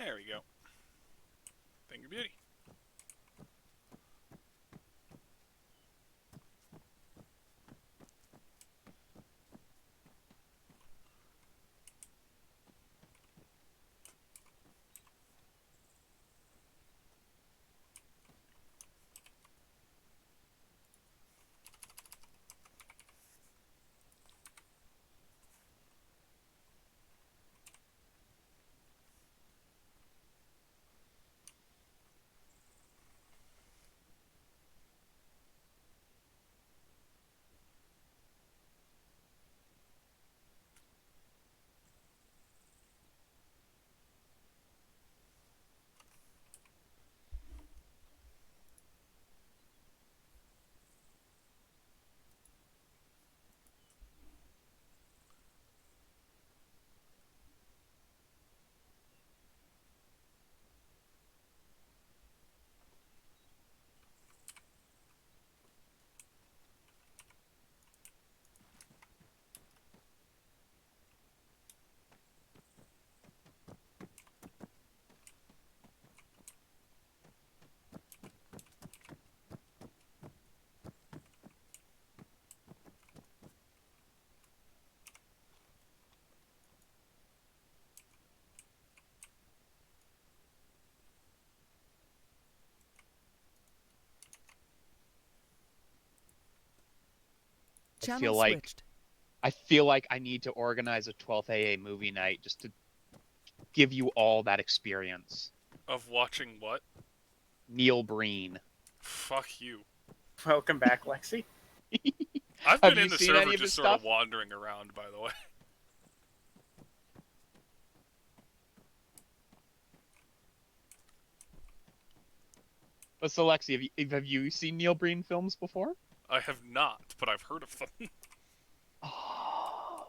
There we go. Finger beauty. I Channel feel like switched. I feel like I need to organize a 12th AA movie night just to give you all that experience. Of watching what? Neil Breen. Fuck you. Welcome back, Lexi. I've Have been you in the seen server any of his just sort of stuff? wandering around, by the way. But so, Lexi, have you seen Neil Breen films before? I have not, but I've heard of them. Oh,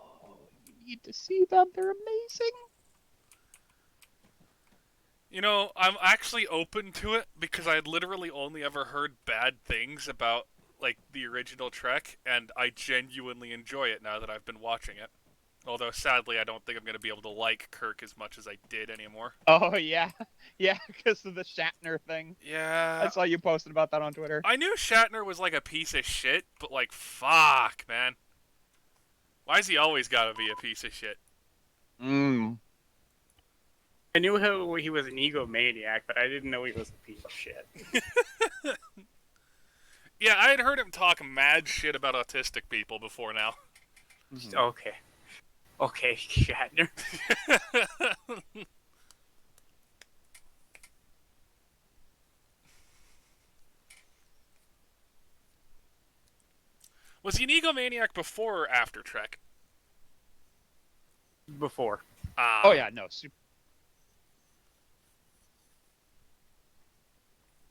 you need to see them. They're amazing. You know, I'm actually open to it because I had literally only ever heard bad things about, like, the original Trek, and I genuinely enjoy it now that I've been watching it. Although, sadly, I don't think I'm going to be able to like Kirk as much as I did anymore. Oh yeah, yeah, because of the Shatner thing. I Yeah, saw you posted about that on Twitter. I knew Shatner was, like, a piece of shit, but, like, fuck, man. Why's he always gotta be a piece of shit? Mm. I knew how he was an egomaniac, but I didn't know he was a piece of shit. Yeah, I had heard him talk mad shit about autistic people before now. Mhm. Okay. Okay, Shatner. Was he an egomaniac before or after Trek? Before. Oh yeah, no, super.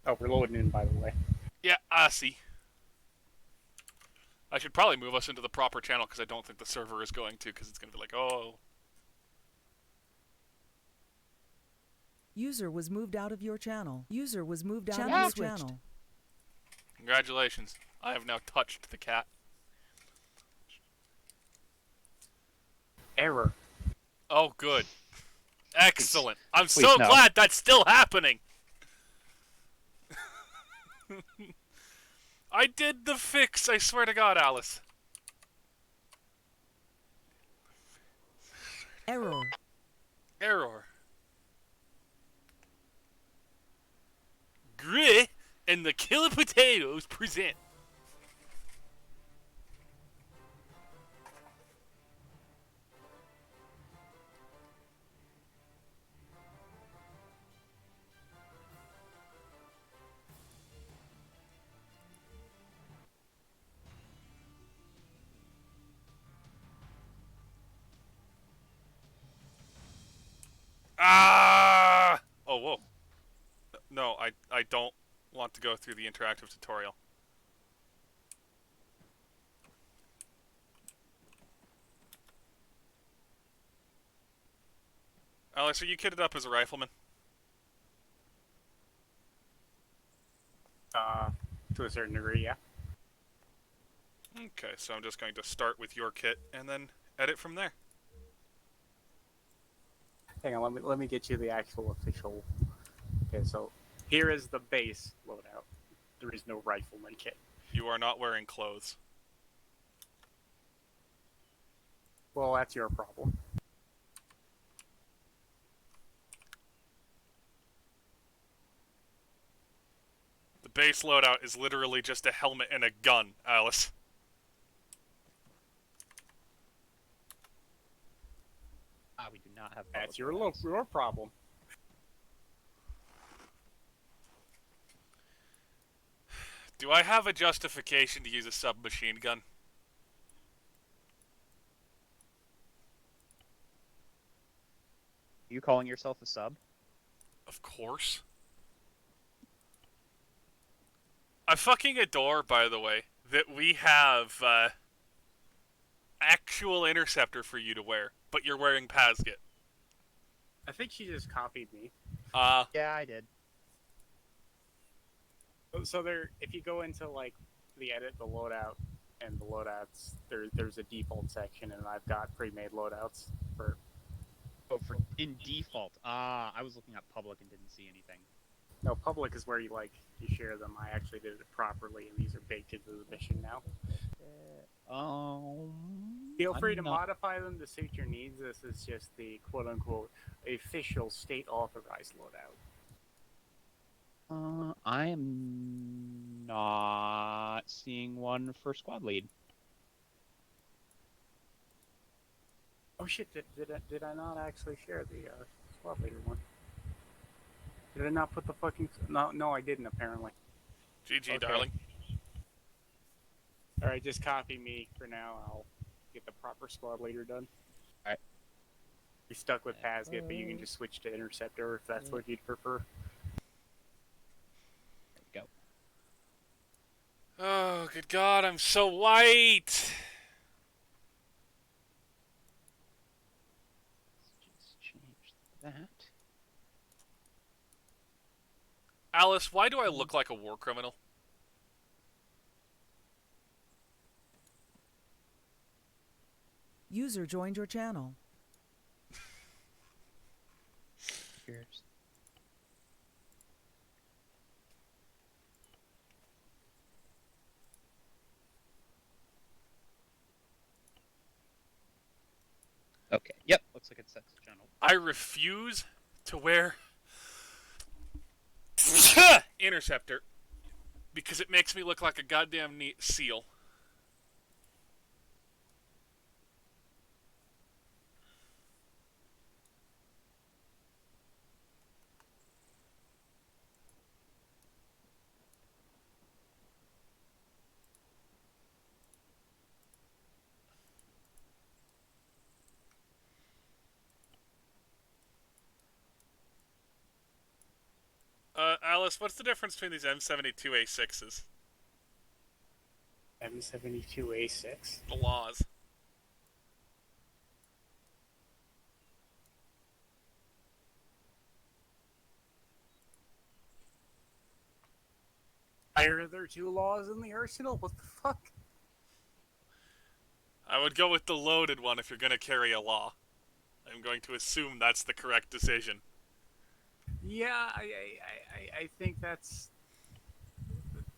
Oh, we're loading in, by the way. Yeah, I see. I should probably move us into the proper channel because I don't think the server is going to, because it's going to be like, oh. User was moved out of your channel. User was moved out Channel of your switched. channel. Congratulations. I have now touched the cat. Error. Oh, good. Excellent. I'm Please, so no. glad that's still happening. I did the fix, I swear to God, Alice. Error. Error. Grit and the Killer Potatoes present. Ah! Oh, whoa. No, I don't want to go through the interactive tutorial. Alex, are you kitted up as a rifleman? To a certain degree, yeah. Okay, so I'm just going to start with your kit and then edit from there. Hang on, let me get you the actual official. Okay, so here is the base loadout. There is no rifleman kit. You are not wearing clothes. Well, that's your problem. The base loadout is literally just a helmet and a gun, Alice. We do not have. That's public your problem. Do I have a justification to use a submachine gun? Are you calling yourself a sub? Of course. I fucking adore, by the way, that we have actual interceptor for you to wear, but you're wearing Pasget. I think she just copied me. Yeah, I did. So there, if you go into like the edit, the loadout, and the loadouts, there's a default section, and I've got pre-made loadouts for. Oh, for in default. I was looking at public and didn't see anything. No, public is where you share them. I actually did it properly, and these are baked into the mission now. Feel free to modify them to suit your needs. This is just the quote-unquote official state-authorized loadout. I am not seeing one for squad lead. Oh shit! Did I not actually share the squad leader one? Did I not put the fucking? No, I didn't apparently. GG, Okay. darling. All right, just copy me for now. I'll get the proper squad leader done. All right. You're stuck with Pasget, but you can just switch to Interceptor if that's what you'd prefer. There we go. Oh, good God, I'm so white! Let's just change that. Alice, why do I look like a war criminal? User joined your channel. Cheers. Okay. Yep. Looks like it's set to channel. I refuse to wear Interceptor because it makes me look like a goddamn neat seal. Alice, what's the difference between these M72A6s? M72A6. The laws. Why are there two laws in the arsenal? What the fuck? I would go with the loaded one if you're going to carry a law. I'm going to assume that's the correct decision. Yeah, I think that's.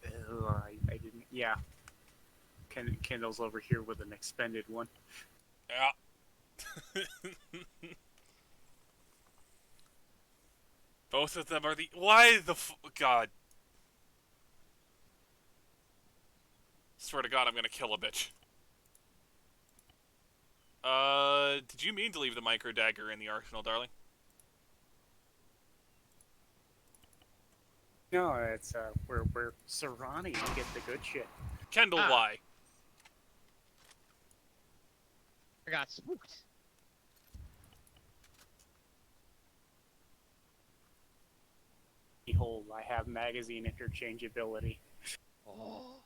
I didn't. Yeah. Kendall's over here with an expended one. Yeah. Both of them are the... Why the God. Swear to God, I'm gonna kill a bitch. Did you mean to leave the micro dagger in the arsenal, darling? No, it's we're Serrani to get the good shit. Kendall, why? I got spooked. Behold, I have magazine interchangeability. Oh.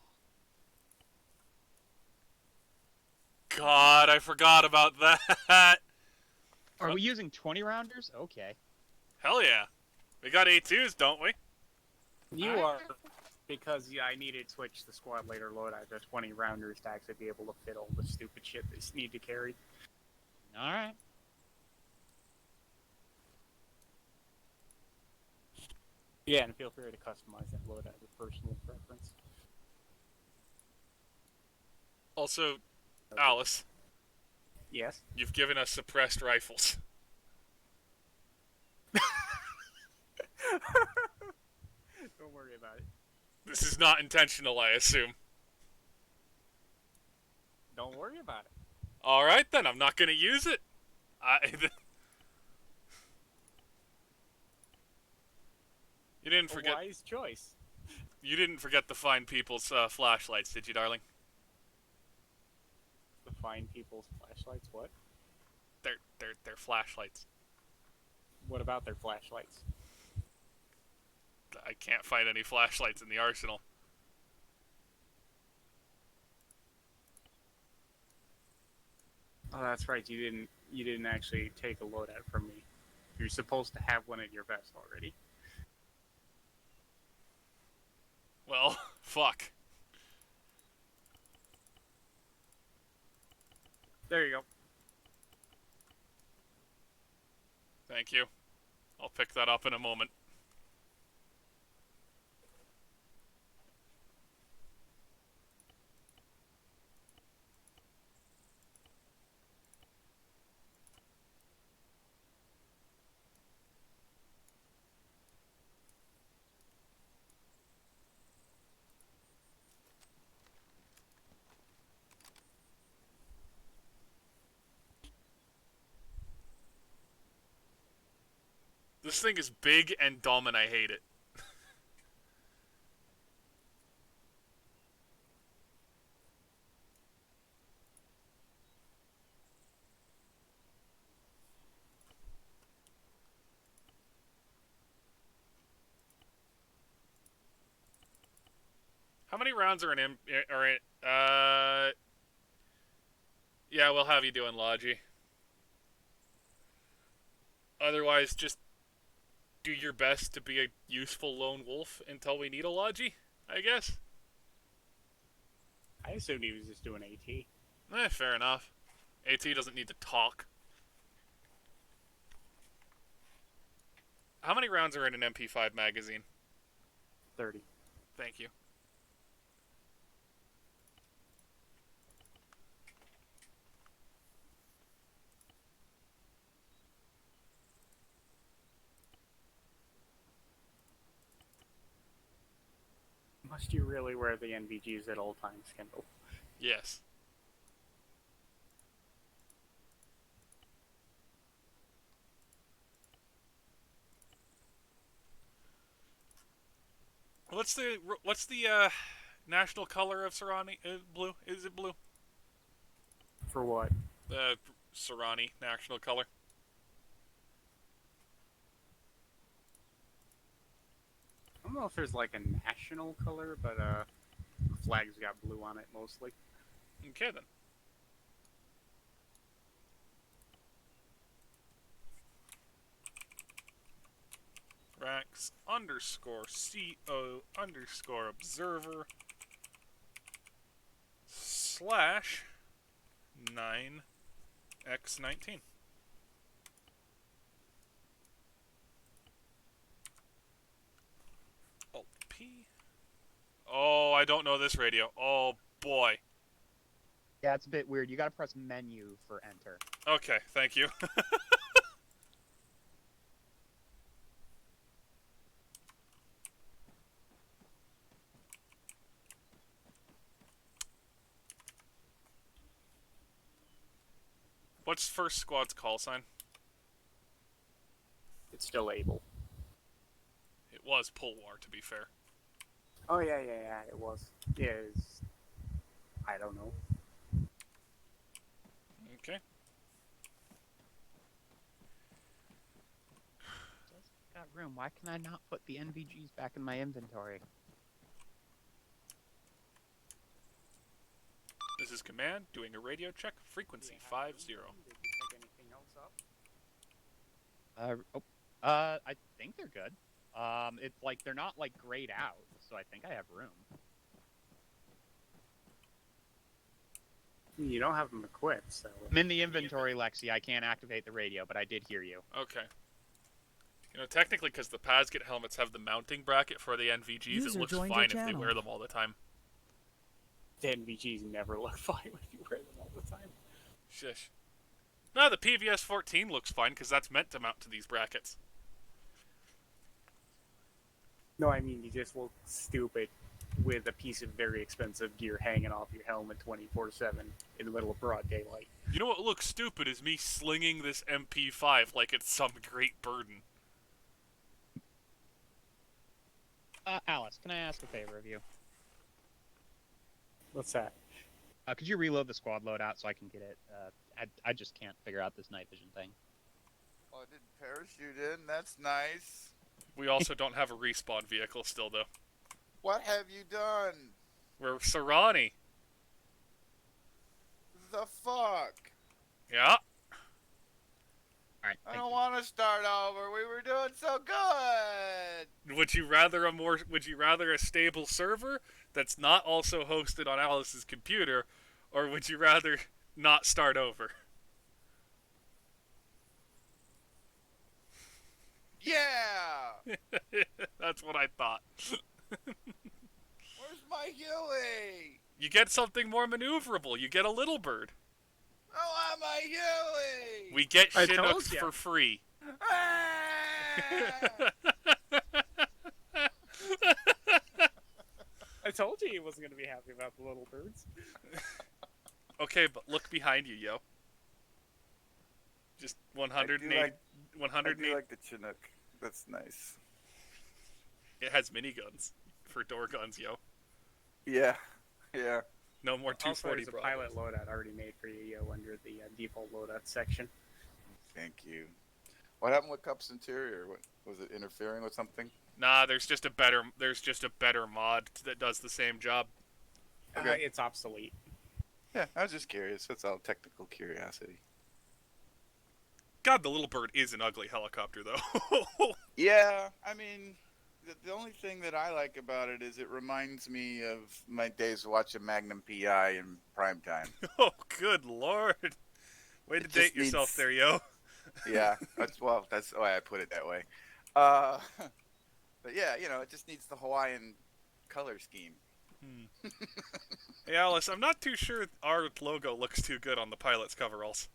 God, I forgot about that. Are we using 20 rounders? Okay. Hell yeah. We got A2s, don't we? You are, because yeah, I needed to switch the squad later loadout to 20 rounders to actually be able to fit all the stupid shit they need to carry. All right. Yeah, and feel free to customize that loadout as a personal preference. Also, Okay. Alice, Yes. you've given us suppressed rifles. Don't worry about it. This is not intentional, I assume. Don't worry about it. Alright then, I'm not gonna use it. You didn't A forget. wise choice. You didn't forget the fine people's flashlights, did you, darling? The fine people's flashlights. What? They're flashlights. What about their flashlights? I can't find any flashlights in the arsenal. Oh, that's right. You didn't actually take a loadout from me. You're supposed to have one in your vest already. Well, fuck. There you go. Thank you. I'll pick that up in a moment. This thing is big and dumb and I hate it. How many rounds are in yeah, we'll have you doing Logi. Otherwise, just do your best to be a useful lone wolf until we need a Logi, I guess. I assumed he was just doing AT. Fair enough. AT doesn't need to talk. How many rounds are in an MP5 magazine? 30. Thank you. Must you really wear the NVGs at all times, Kendall? Yes. What's the national color of Serrani? Blue? Is it blue? For what? The Serrani national color. I don't know if there's like a national color, but flag's got blue on it mostly. Okay then. Rax underscore CO underscore observer slash 9x19. Alt P. Oh, I don't know this radio. Oh boy. Yeah, it's a bit weird. You gotta press menu for enter. Okay, thank you. What's first squad's call sign? It's still able. It was Pulwar, to be fair. Oh yeah, it was. Yeah, it's... I don't know. Okay. Just got room. Why can I not put the NVGs back in my inventory? This is Command, doing a radio check, frequency 50. Did you pick anything else up? I think they're good. It's like they're not like grayed out, so I think I have room. You don't have them equipped, so... I'm in the inventory, Lexi. I can't activate the radio, but I did hear you. Okay. You know, technically, because the Pazget helmets have the mounting bracket for the NVGs, it User looks joined fine your if they channel. wear them all the time. The NVGs never look fine when you wear them all the time. Shush. No, the PVS 14 looks fine because that's meant to mount to these brackets. No, I mean you just look stupid with a piece of very expensive gear hanging off your helmet 24/7 in the middle of broad daylight. You know what looks stupid is me slinging this MP5 like it's some great burden. Alice, can I ask a favor of you? What's that? Could you reload the squad loadout so I can get it? I just can't figure out this night vision thing. Oh, I didn't parachute in. That's nice. We also don't have a respawn vehicle still, though. What have you done? We're Serrani. The fuck? Yeah. Alright, I thank don't you. want to start over. We were doing so good. Would you rather a stable server that's not also hosted on Alice's computer, or would you rather not start over? Yeah. That's what I thought. Where's my Huey? You get something more maneuverable. You get a little bird. I want my Huey. We get I told Chinooks ya. for free. Ah! I told you he wasn't going to be happy about the little birds. Okay, but look behind you, yo. Just 180. I 180. do like the Chinook. That's nice. It has miniguns for door guns, yo. Yeah. Yeah. No more Also, 240 there's a Bravos. pilot loadout already made for you, yo, under the default loadout section. Thank you. What happened with Cup's interior? What was it interfering with something? Nah, there's just a better mod that does the same job. Okay. It's obsolete. Yeah, I was just curious. That's all technical curiosity. God, the little bird is an ugly helicopter, though. Yeah, I mean, the only thing that I like about it is it reminds me of my days watching Magnum PI in prime time. Oh, good lord. Way to It date just yourself needs- there, yo. Yeah, that's why I put it that way. But yeah, you know, it just needs the Hawaiian color scheme. Hey, Alice, I'm not too sure our logo looks too good on the pilot's coveralls.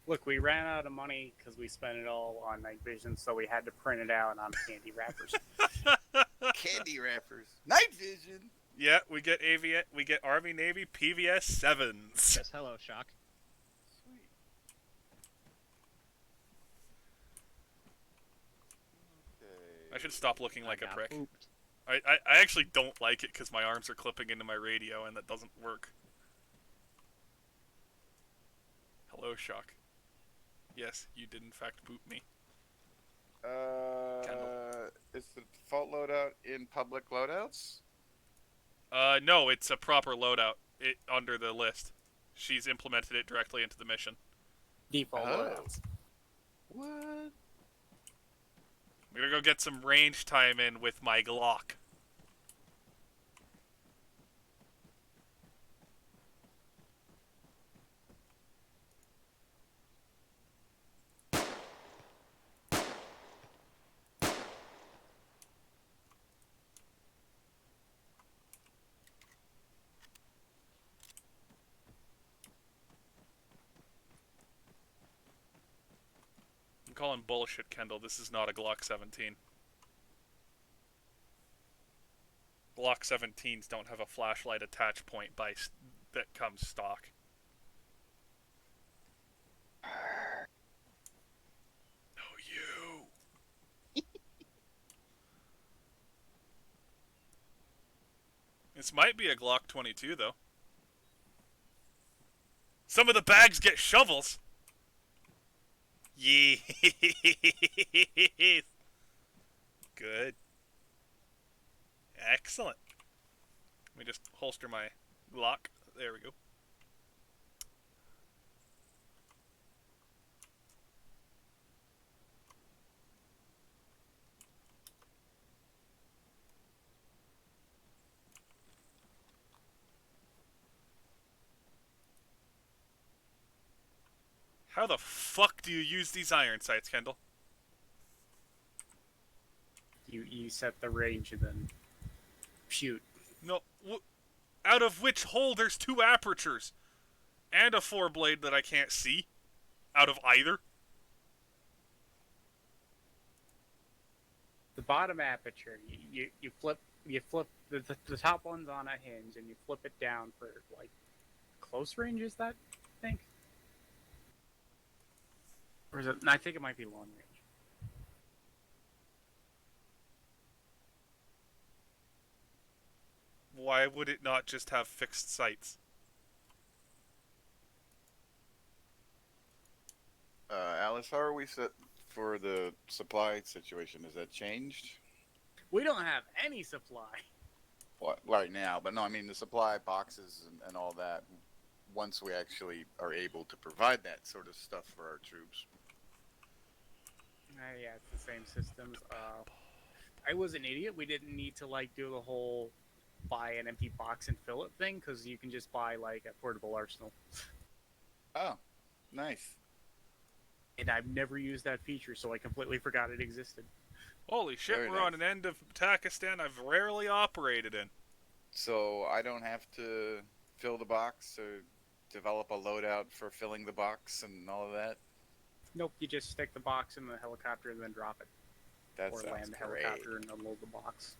Look, we ran out of money because we spent it all on night vision, so we had to print it out on candy wrappers. Candy wrappers, night vision. Yeah, we get Army Navy PVS 7s. Yes, hello, Shock. Sweet. Okay. I should stop looking like a got prick. pooped. I actually don't like it because my arms are clipping into my radio and that doesn't work. Hello, Shock. Yes, you did in fact boot me. Is the default loadout in public loadouts? No, it's a proper loadout. Under the list. She's implemented it directly into the mission. Default Oh. loadouts. What? I'm gonna go get some range time in with my Glock. I'm calling bullshit, Kendall. This is not a Glock 17. Glock 17s don't have a flashlight attach point that comes stock. No, you. This might be a Glock 22, though. Some of the bags get shovels. Yes. Good. Excellent. Let me just holster my Glock. There we go. How the fuck do you use these iron sights, Kendall? You set the range and then shoot. No, out of which hole there's 2 apertures and a 4-blade that I can't see out of either. The bottom aperture, you flip the top one's on a hinge and you flip it down for like close range. Is that I think, or is it? I think it might be long range. Why would it not just have fixed sights? Alice, how are we set for the supply situation? Has that changed? We don't have any supply. What, right now, but no, I mean the supply boxes and all that. Once we actually are able to provide that sort of stuff for our troops. Yeah, it's the same systems. I was an idiot. We didn't need to like do the whole buy an empty box and fill it thing because you can just buy like a portable arsenal. Oh, nice. And I've never used that feature, so I completely forgot it existed. Holy shit, Very we're nice. on an end of Pakistan I've rarely operated in. So I don't have to fill the box or develop a loadout for filling the box and all of that. Nope, you just stick the box in the helicopter and then drop it. That Or sounds land the great. helicopter and unload the box.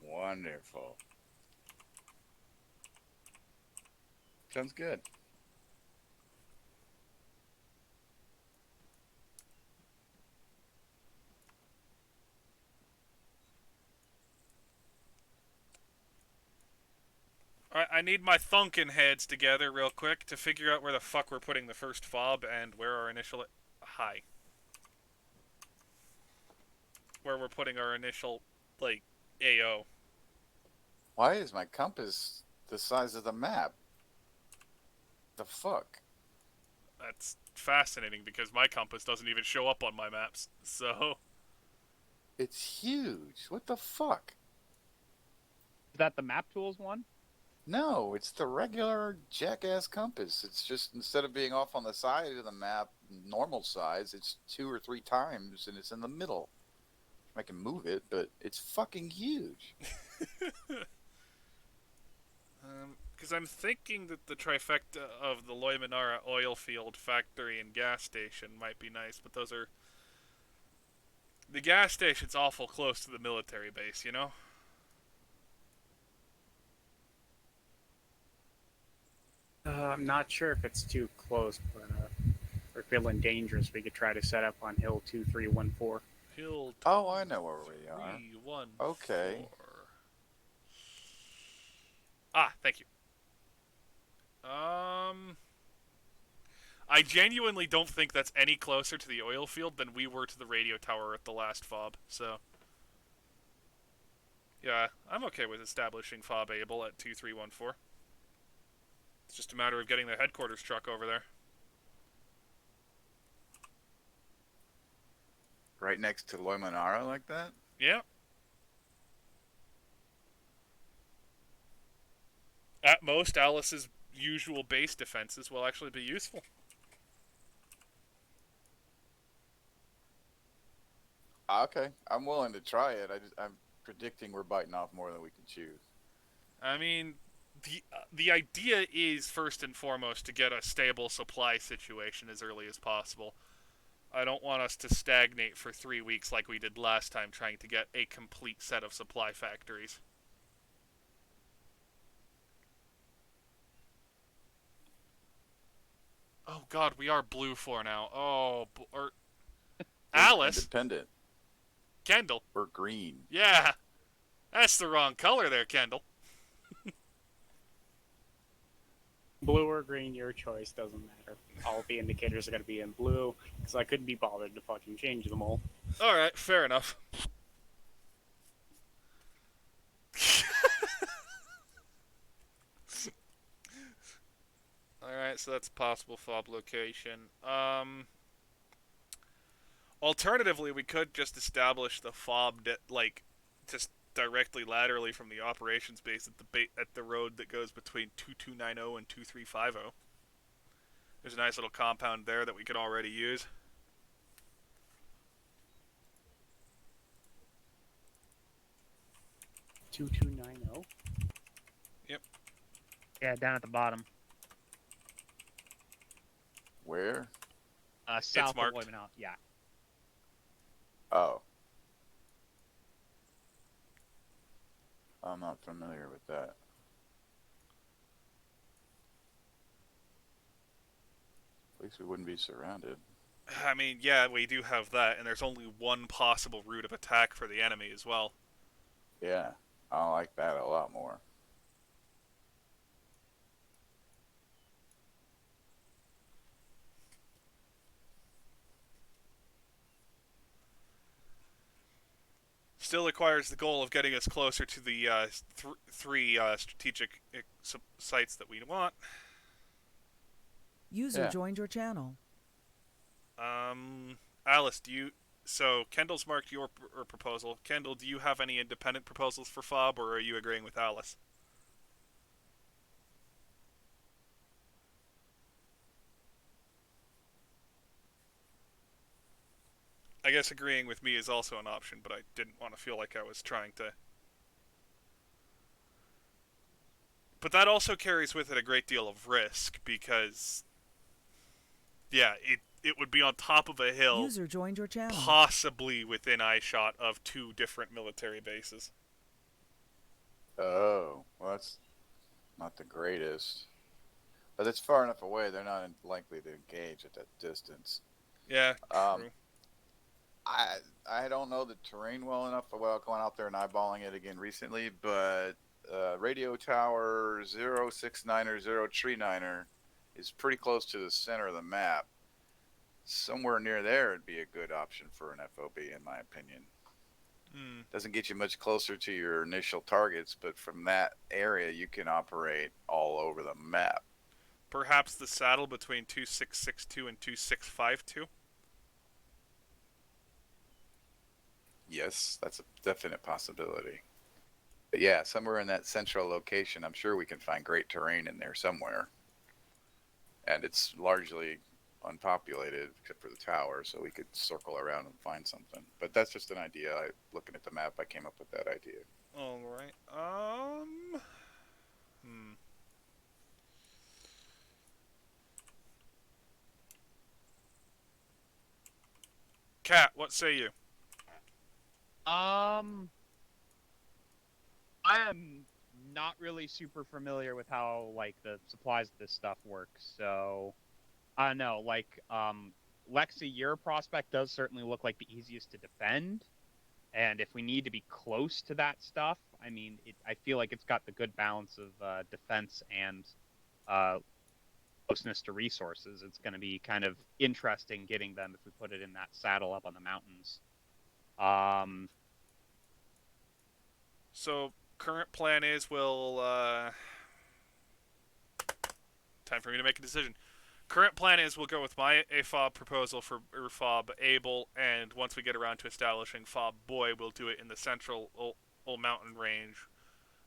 Wonderful. Sounds good. Alright, I need my thunkin' heads together real quick to figure out where the fuck we're putting the first fob and where our initial... Hi. Where we're putting our initial, like, AO. Why is my compass the size of the map? The fuck? That's fascinating because my compass doesn't even show up on my maps, so... It's huge. What the fuck? Is that the map tools one? No, it's the regular jackass compass. It's just instead of being off on the side of the map, normal size, it's 2 or 3 times and it's in the middle. I can move it, but it's fucking huge. Because I'm thinking that the trifecta of the Loimanara oil field, factory, and gas station might be nice, but those are... The gas station's awful close to the military base, you know? I'm not sure if it's too close, but we're feeling dangerous. We could try to set up on Hill 2314. Hill Oh, I know where we are. 314. Okay. Ah, thank you. I genuinely don't think that's any closer to the oil field than we were to the radio tower at the last fob, so... Yeah, I'm okay with establishing fob able at 2314. It's just a matter of getting the headquarters truck over there. Right next to Loimanara like that? Yeah. At most, Alice's usual base defenses will actually be useful. Okay, I'm willing to try it. I'm predicting we're biting off more than we can chew. I mean, the idea is, first and foremost, to get a stable supply situation as early as possible. I don't want us to stagnate for 3 weeks like we did last time trying to get a complete set of supply factories. Oh god, we are blue for now. Oh, Alice? Independent. Kendall. We're green. Yeah. That's the wrong color there, Kendall. Blue or green, your choice, doesn't matter. All the indicators are going to be in blue, because I couldn't be bothered to fucking change them all. Alright, fair enough. Alright, so that's a possible fob location. Alternatively, we could just establish the fob, just directly laterally from the operations base at the road that goes between 2290 and 2350. There's a nice little compound there that we could already use. 2290. Yep. Yeah, down at the bottom. Where? South of marked. Wayman. Yeah. Oh. I'm not familiar with that. At least we wouldn't be surrounded. I mean, yeah, we do have that, and there's only one possible route of attack for the enemy as well. Yeah, I like that a lot more. Still requires the goal of getting us closer to the three strategic sites that we want. User Yeah. joined your channel. Alice, so Kendall's marked your proposal. Kendall, do you have any independent proposals for FOB, or are you agreeing with Alice? I guess agreeing with me is also an option, but I didn't want to feel like I was trying to. But that also carries with it a great deal of risk, because, yeah, it would be on top of a hill, User joined your channel. possibly within eyeshot of 2 different military bases. Oh, well, that's not the greatest. But it's far enough away, they're not likely to engage at that distance. Yeah, true. I don't know the terrain well enough without going out there and eyeballing it again recently, but radio tower 069er is pretty close to the center of the map. Somewhere near there would be a good option for an FOB, in my opinion. Doesn't get you much closer to your initial targets, but from that area you can operate all over the map. Perhaps the saddle between 2662 and 2652? Yes, that's a definite possibility. But yeah, somewhere in that central location, I'm sure we can find great terrain in there somewhere. And it's largely unpopulated except for the tower, so we could circle around and find something. But that's just an idea. Looking at the map, I came up with that idea. All right. Kat, what say you? I am not really super familiar with how like the supplies of this stuff work, so I don't know. Like, Lexi, your prospect does certainly look like the easiest to defend, and if we need to be close to that stuff, I mean, I feel like it's got the good balance of defense and closeness to resources. It's going to be kind of interesting getting them if we put it in that saddle up on the mountains. So, current plan is time for me to make a decision. Current plan is we'll go with my AFOB proposal for FOB Able, and once we get around to establishing FOB Boy, we'll do it in the central old mountain range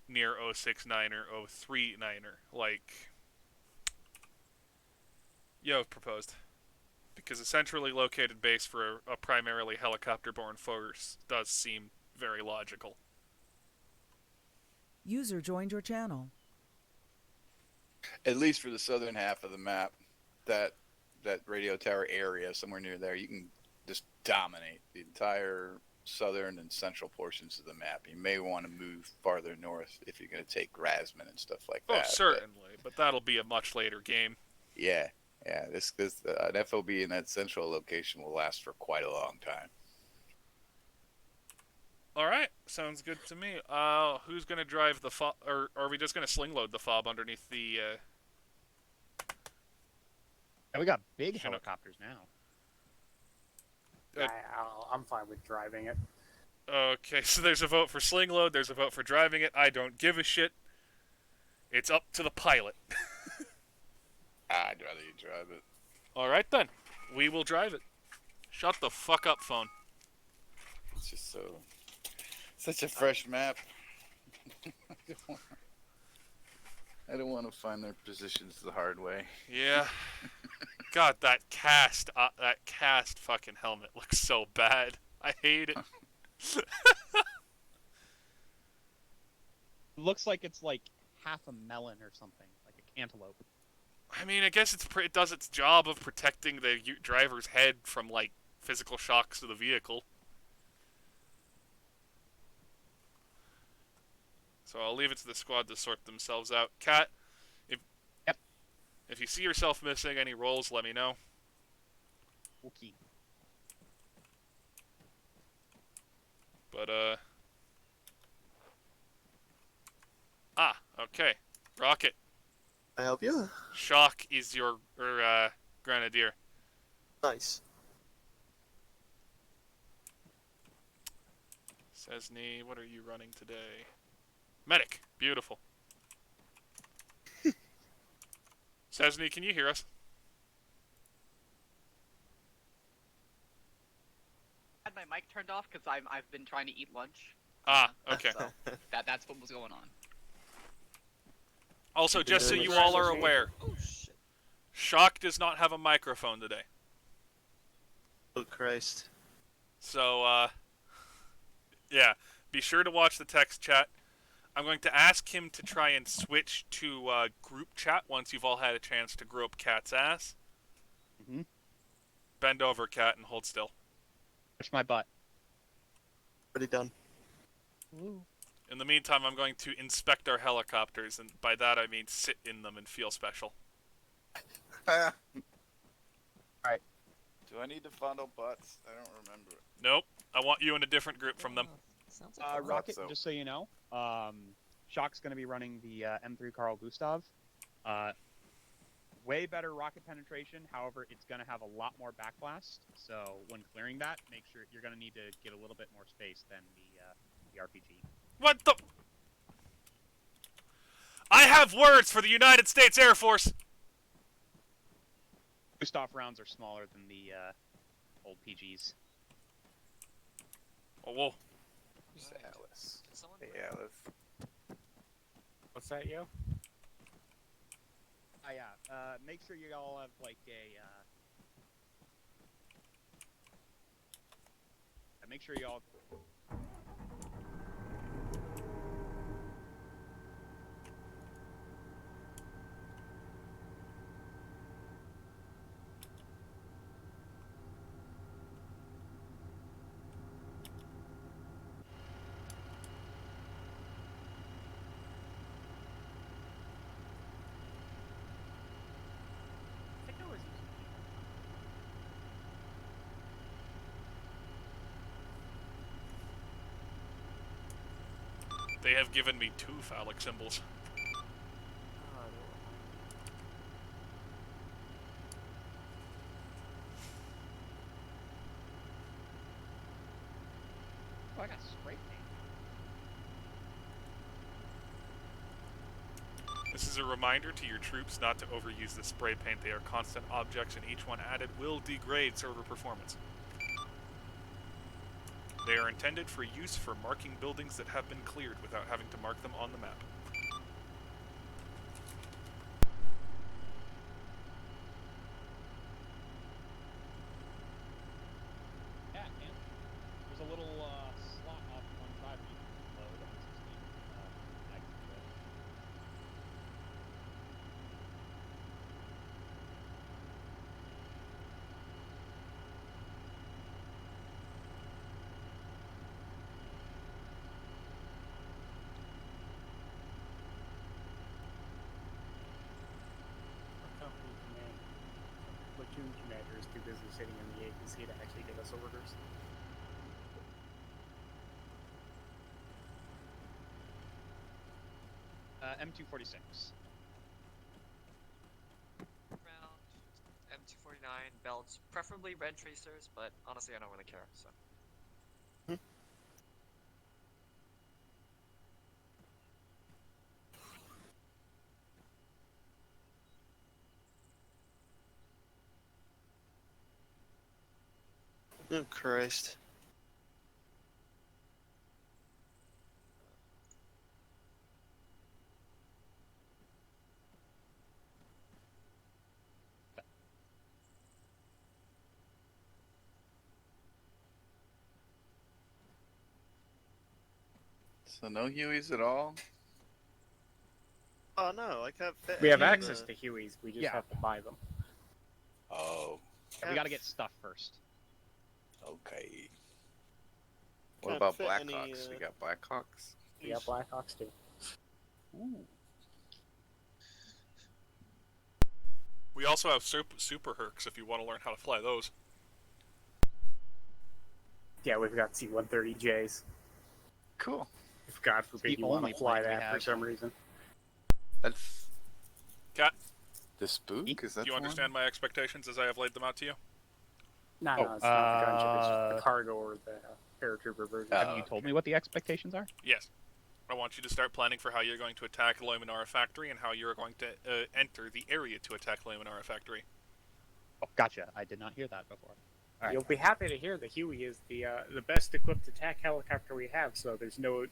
near 069er, 039er, like Yo proposed. Because a centrally located base for a primarily helicopter-borne force does seem very logical. User joined your channel. At least for the southern half of the map, that radio tower area, somewhere near there, you can just dominate the entire southern and central portions of the map. You may want to move farther north if you're going to take Rasman and stuff like that. Oh, certainly, but that'll be a much later game. Yeah, this an FOB in that central location will last for quite a long time. Alright, sounds good to me. Who's gonna drive the FOB, or are we just gonna sling load the FOB underneath the, And we got big helicopters now. I'm fine with driving it. Okay, so there's a vote for sling load, there's a vote for driving it. I don't give a shit. It's up to the pilot. I'd rather you drive it. Alright then, we will drive it. Shut the fuck up, phone. It's just such a fresh map. I don't want to find their positions the hard way. Yeah. God, that cast fucking helmet looks so bad. I hate it. It looks like it's like half a melon or something, like a cantaloupe. I mean, I guess it does its job of protecting the driver's head from like physical shocks to the vehicle. So I'll leave it to the squad to sort themselves out. Kat, if Yep. if you see yourself missing any rolls, let me know. Okay. But okay. Rocket, I help you? Shock is your grenadier. Nice. Cesny, what are you running today? Medic, beautiful. Cesny, can you hear us? Had my mic turned off because I've been trying to eat lunch. Okay. So that's what was going on. Also, You've been just so doing you this all for are me. aware, Oh shit. Shock does not have a microphone today. Oh Christ. So, yeah, be sure to watch the text chat. I'm going to ask him to try and switch to group chat once you've all had a chance to grope Cat's ass. Mm-hmm. Bend over, Cat, and hold still. Push my butt. Already done. Ooh. In the meantime, I'm going to inspect our helicopters, and by that I mean sit in them and feel special. Alright. Alright. Do I need to fondle butts? I don't remember. Nope, I want you in a different group from them. Sounds like Rocket, so. just so you know, Shock's going to be running the M3 Carl Gustav. Way better rocket penetration. However, it's going to have a lot more backblast. So when clearing that, make sure you're going to need to get a little bit more space than the RPG. What the? I have words for the United States Air Force! Gustav rounds are smaller than the old PGs. Oh, whoa. Who's Alice? someone. Hey, Alice. What's that, yo? Yeah. Make sure you all have like a. Make sure you all. I think I was using They have given me 2 phallic symbols. Oh, I got spray paint. This is a reminder to your troops not to overuse the spray paint. They are constant objects, and each one added will degrade server performance. They are intended for use for marking buildings that have been cleared without having to mark them on the map. Yeah, man. There's a little slot off to one side where you can load M16 mags into it. company command. Platoon commander is too busy sitting in the APC to actually give us orders. M246. Round M249 belts, preferably red tracers, but honestly I don't really care. So. Oh Christ. So no Hueys at all? Oh no, I can't fit. We have any in access the- to Hueys. We just Yeah. have to buy them. Oh, We gotta get stuff first. okay. What Can't about fit any, Blackhawks? We got Blackhawks? We got Blackhawks too. Ooh. We also have super Hercs if you want to learn how to fly those. Yeah, we've got C-130Js. Cool. If God forbid The you want only to fly plane we that for have. some reason. That's Cat, the spook. Is that do you the understand my expectations as I have laid them out to you? No, Oh, it's not the gunship. It's just the cargo or the paratrooper version. Oh, Have you told me what the expectations are? Yes. I want you to start planning for how you're going to attack Luminara Factory and how you're going to enter the area to attack Luminara Factory. Oh, gotcha. I did not hear that before. All right. You'll be happy to hear that Huey is the best equipped attack helicopter we have, so there's no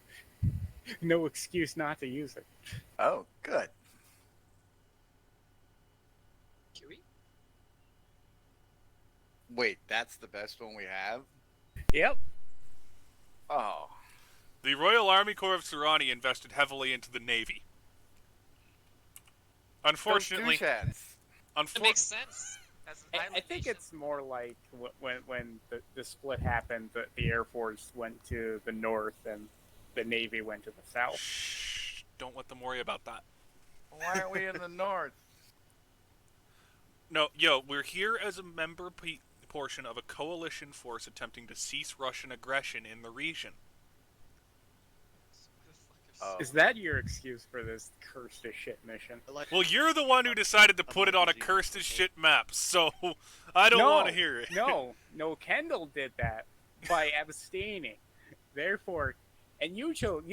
excuse not to use it. Oh, good. Kiwi? Wait, that's the best one we have? Yep. Oh. The Royal Army Corps of Serrani invested heavily into the Navy. Unfortunately, Those It makes sense. As an I island think nation. it's more like when the split happened, the Air Force went to the north and the Navy went to the south. shh, don't let them worry about that. Why aren't we in the north? No, we're here as a member portion of a coalition force attempting to cease Russian aggression in the region. Oh. Is that your excuse for this cursed as shit mission? I like- Well, you're the one who decided to put it on a cursed as shit map, so I don't No, want to hear it. No, Kendall did that by abstaining. Therefore, and you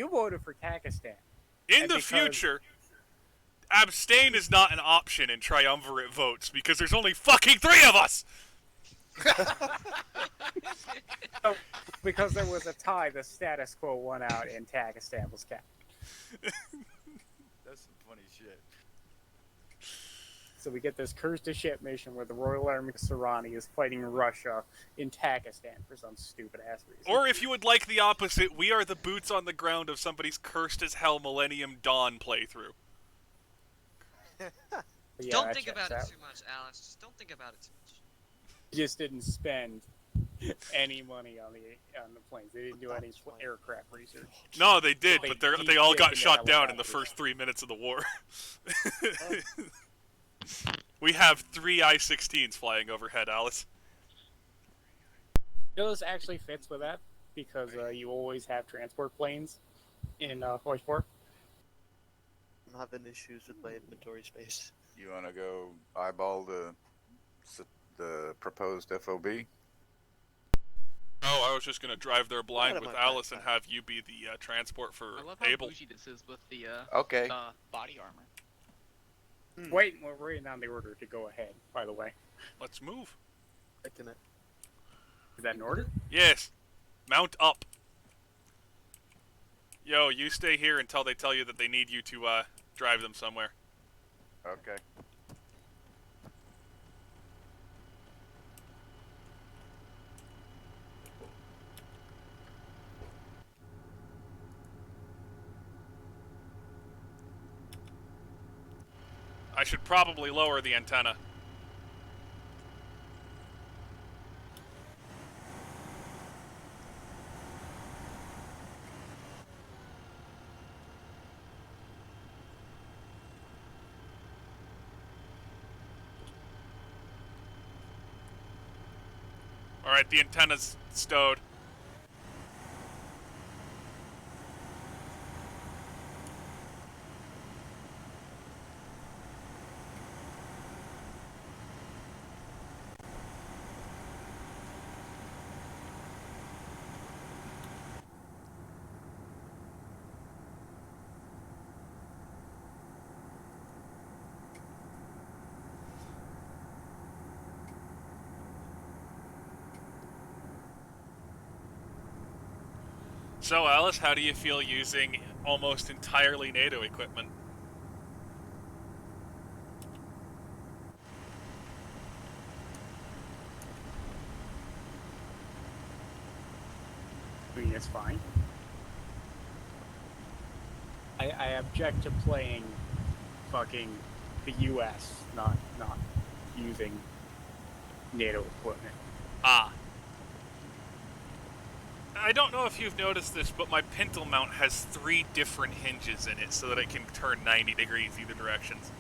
voted for Pakistan. In and the because- future, abstain is not an option in triumvirate votes because there's only fucking 3 of us! Because there was a tie, the status quo won out and Pakistan was kept. That's some funny shit. So we get this cursed as shit mission where the Royal Army of Serrani is fighting Russia in Pakistan for some stupid ass reason. Or if you would like the opposite, we are the boots on the ground of somebody's cursed as hell Millennium Dawn playthrough. But yeah, Don't that think checks about it out. too much, Alice. Just don't think about it too much. Just didn't spend any money on the planes. They didn't do any aircraft research. No, they did, They but they all did got in the shot down in the helicopters. first 3 minutes of the war. We have 3 I-16s flying overhead, Alice. This actually fits with that because you always have transport planes in Hoysport. I'm having issues with my inventory space. You want to go eyeball the proposed FOB? Oh, I was just gonna drive there blind What with about Alice that? and have you be the transport for I love how Abel. bougie this is with the Okay. body armor. Wait, we're waiting on the order to go ahead, by the way. Let's move. Taking it. Is that an order? Yes. Mount up. Yo, you stay here until they tell you that they need you to drive them somewhere. Okay. I should probably lower the antenna. Alright, the antenna's stowed. So, Alice, how do you feel using almost entirely NATO equipment? I mean, it's fine. I object to playing fucking the U.S., not using NATO equipment. Ah. I don't know if you've noticed this, but my pintle mount has 3 different hinges in it so that it can turn 90 degrees either directions.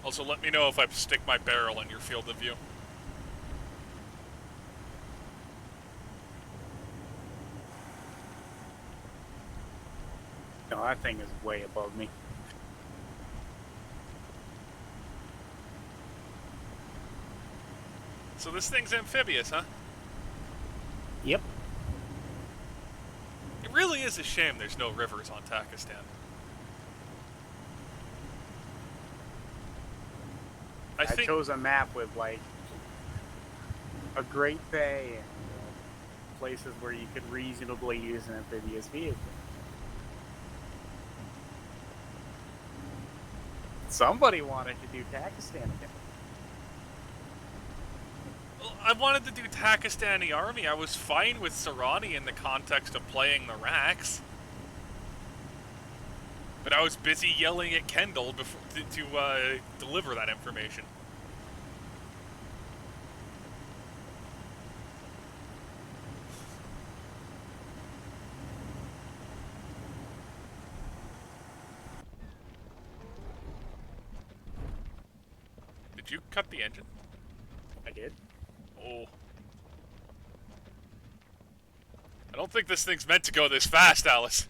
Also, let me know if I stick my barrel in your field of view. No, that thing is way above me. So this thing's amphibious, huh? Yep. It really is a shame there's no rivers on Takistan. I think chose a map with like a Great Bay and places where you could reasonably use an amphibious vehicle. Somebody wanted to do Pakistan again. I wanted to do Takistani Army. I was fine with Sarani in the context of playing the racks. But I was busy yelling at Kendall before, to deliver that information. Did you cut the engine? I did. Oh. I don't think this thing's meant to go this fast, Alice.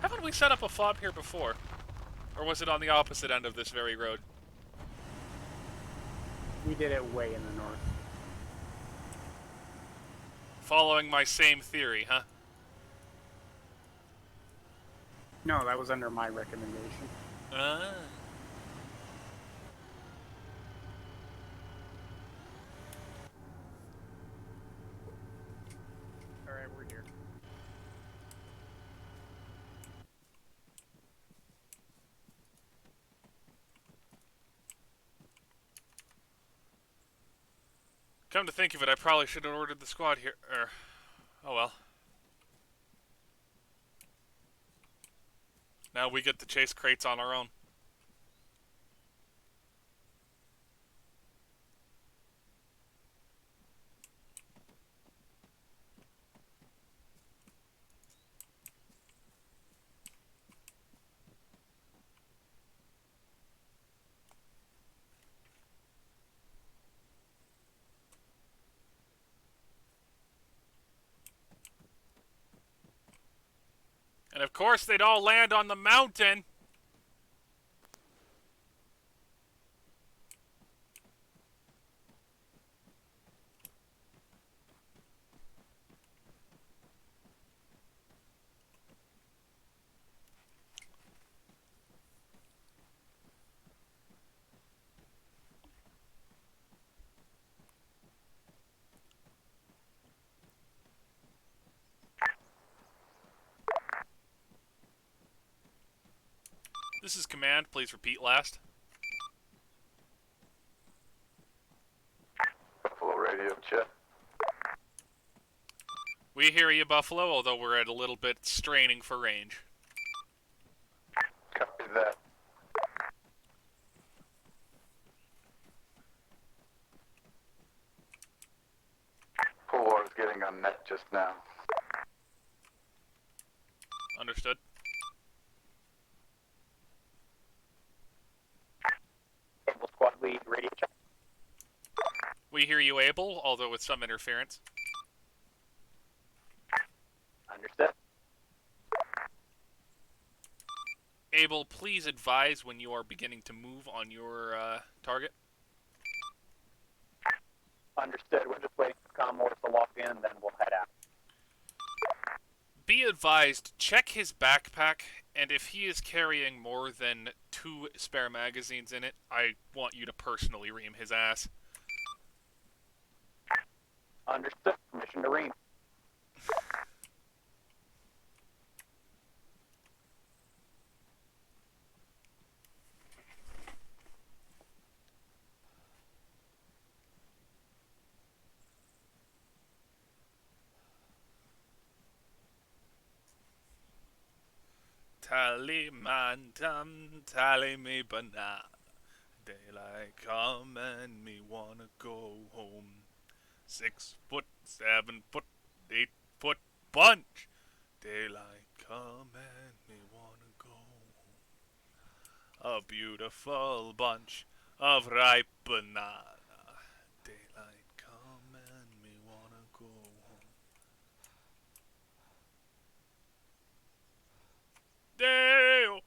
Haven't we set up a fob here before? Or was it on the opposite end of this very road? We did it way in the north. Following my same theory, huh? No, that was under my recommendation. Ah. Alright, we're here. Come to think of it, I probably should have ordered the squad here. Oh well. Now we get to chase crates on our own. And of course they'd all land on the mountain. This is command, please repeat last. Buffalo radio check. We hear you, Buffalo, although we're at a little bit straining for range. Copy that. Full was getting on net just now. Understood. Squad lead radio check. We hear you, Abel, although with some interference. Understood. Abel, please advise when you are beginning to move on your target. Understood. We're just waiting for Commodore to lock in, then we'll head out. be advised, check his backpack, and if he is carrying more than 2 spare magazines in it, I want you to personally ream his ass. Understood. Mission to ream. Tally man tally me banana. Daylight come and me wanna go home. 6 foot, 7 foot, 8 foot bunch. Daylight come and me wanna go home. A beautiful bunch of ripe banana. Daylight come and me wanna go home. Dale!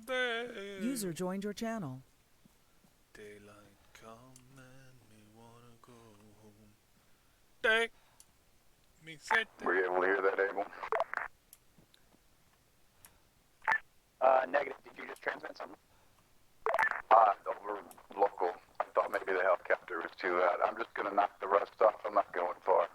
Dale! User joined your channel. Daylight come and me wanna go home. Day me said Were you able to hear that, Abel? Negative. Did you just transmit something? Over local. I thought maybe the helicopter was too loud. I'm just gonna knock the rust off. I'm not going far.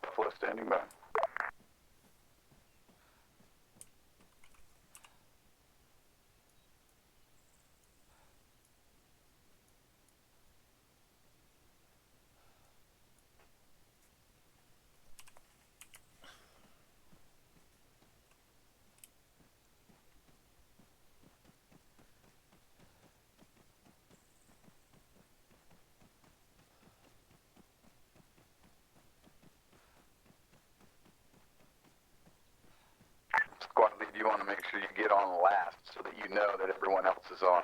Buffalo standing by. want to make sure you get on last so that you know that everyone else is on.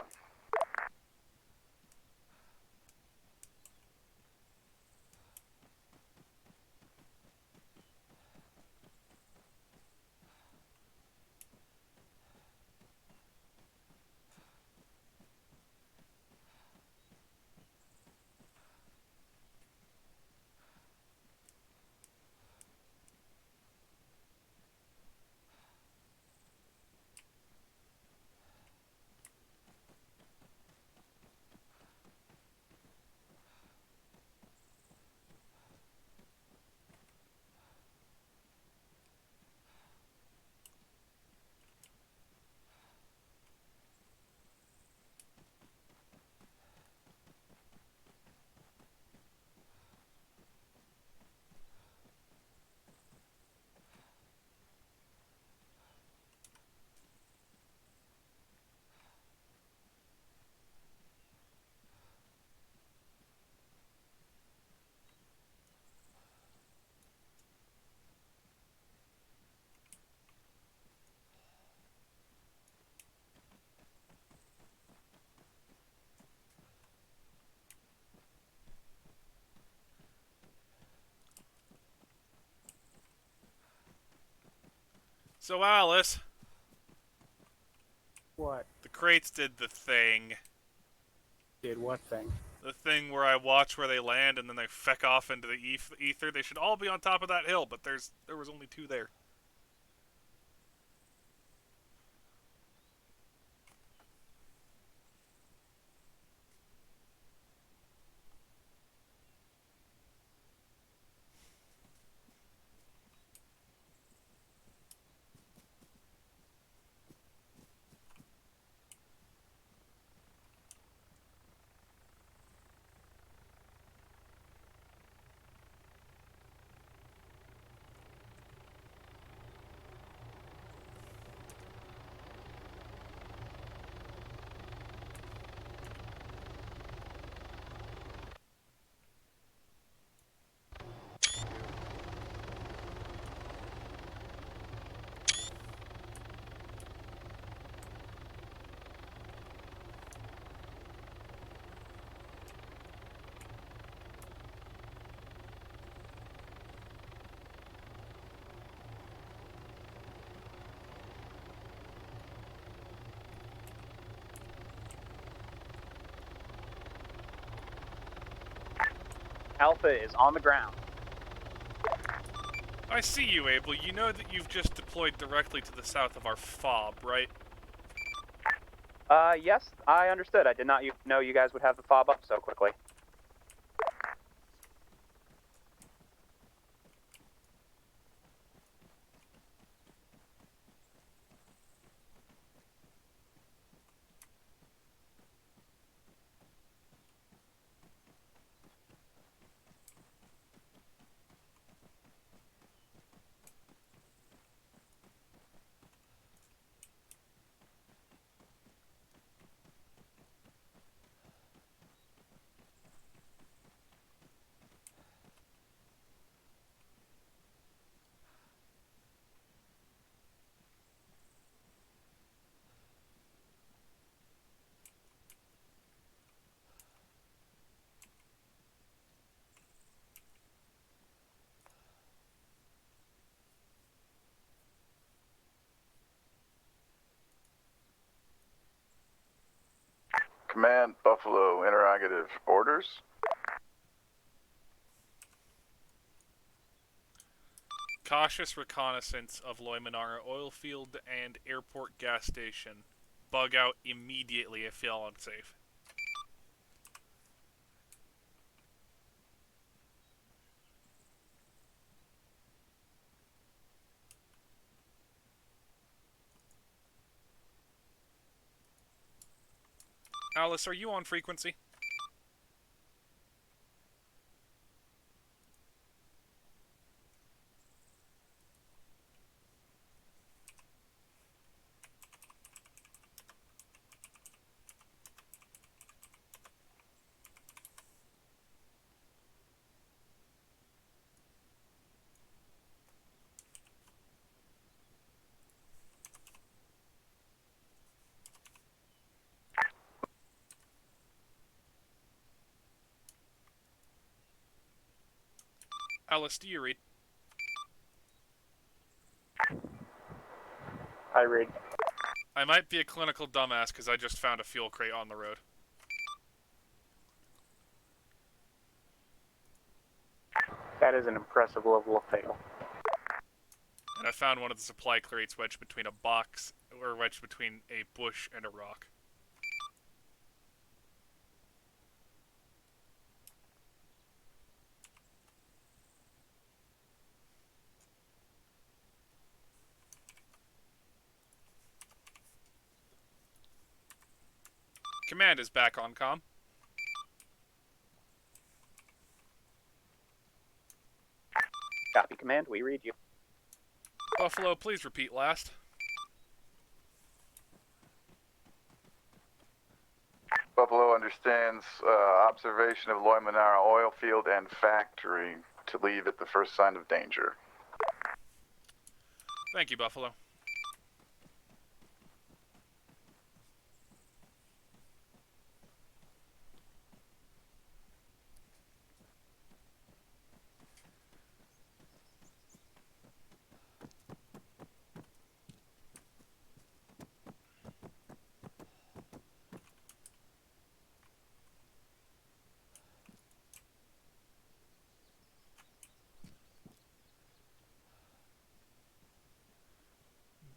So, Alice, What? the crates did the thing. Did what thing? The thing where I watch where they land and then they feck off into the ether. They should all be on top of that hill, but there was only 2 there. Alpha is on the ground. I see you, Abel. You know that you've just deployed directly to the south of our fob, right? Yes, I understood. I did not know you guys would have the fob up so quickly. Command Buffalo, interrogative. Orders? Cautious reconnaissance of Loimanara oil field and airport gas station. Bug out immediately if feel unsafe. Alice, are you on frequency? Alice, do you read? I read. I might be a clinical dumbass because I just found a fuel crate on the road. That is an impressive level of fail. And I found one of the supply crates wedged between a box, or wedged between a bush and a rock. Command is back on comm. Copy, Command. We read you. Buffalo, please repeat last. Buffalo understands observation of Loimanara oil field and factory to leave at the first sign of danger. Thank you, Buffalo.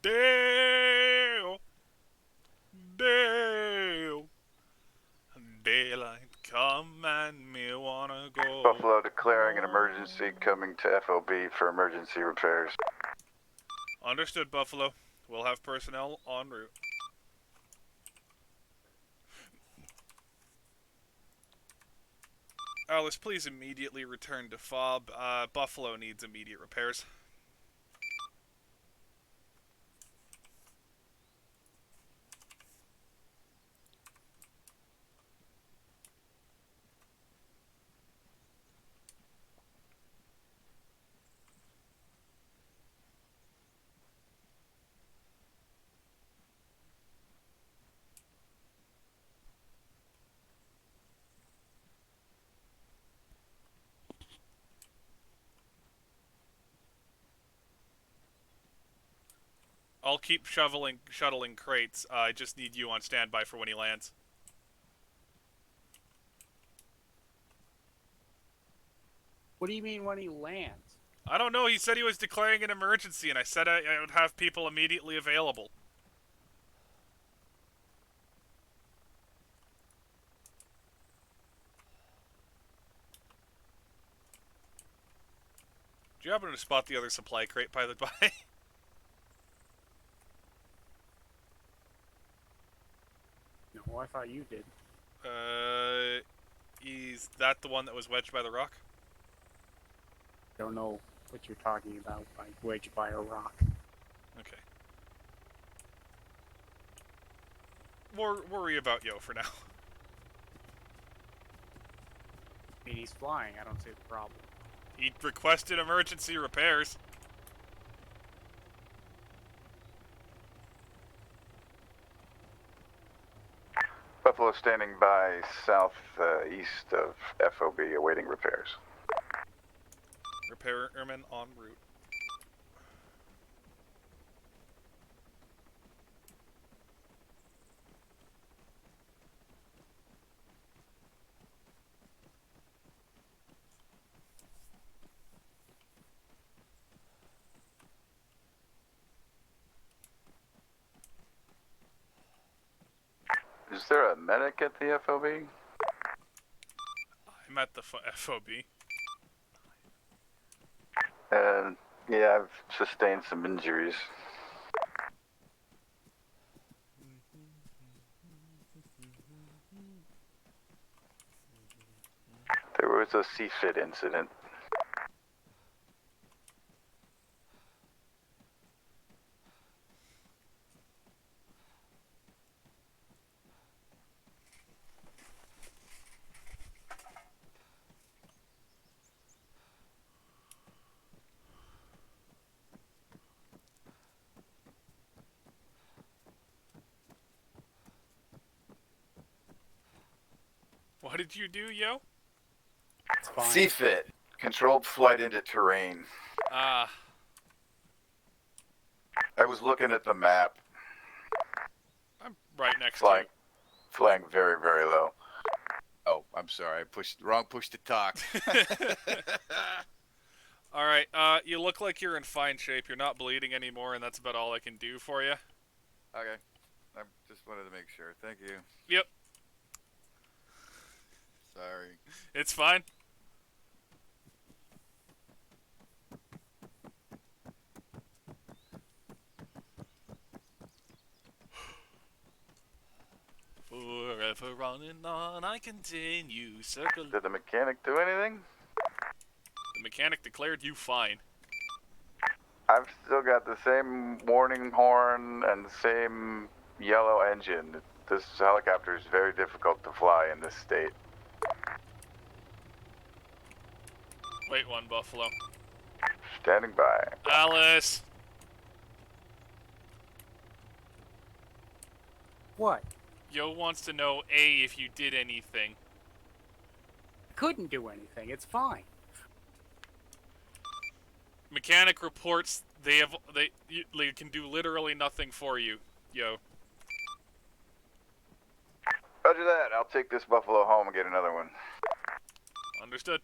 Dale! Dale! Daylight come and me wanna go. Buffalo declaring an emergency, coming to FOB for emergency repairs. Understood, Buffalo. We'll have personnel en route. Alice, please immediately return to FOB. Buffalo needs immediate repairs. I'll keep shuttling crates. I just need you on standby for when he lands. What do you mean when he lands? I don't know, he said he was declaring an emergency, and I said I would have people immediately available. Do you happen to spot the other supply crate, by the by? No, I thought you did. Is that the one that was wedged by the rock? Don't know what you're talking about by wedged by a rock. Okay. Worry about Yo for now. I mean, he's flying. I don't see the problem. He requested emergency repairs. Buffalo standing by southeast of FOB awaiting repairs. Repairman en route. Is there a medic at the FOB? I'm at the FOB. Yeah, I've sustained some injuries. There was a CFIT incident. What did you do, Yo? It's fine. CFIT, Controlled flight into terrain. Ah, I was looking at the map. I'm right next Flying, to flying very, very low. Oh, I'm sorry. I pushed wrong push to talk. you. Alright, you look like you're in fine shape. You're not bleeding anymore, and that's about all I can do for you. Okay. I just wanted to make sure. Thank you. Yep, Sorry. it's fine. Forever running on, I continue. Circle. Did the mechanic do anything? The mechanic declared you fine. I've still got the same warning horn and the same yellow engine. This helicopter is very difficult to fly in this state. Wait one, Buffalo. Standing by. Alice! What? Yo wants to know, A, if you did anything. Couldn't do anything. It's fine. Mechanic reports they can do literally nothing for you. Yo. Roger that. I'll take this Buffalo home and get another one. Understood.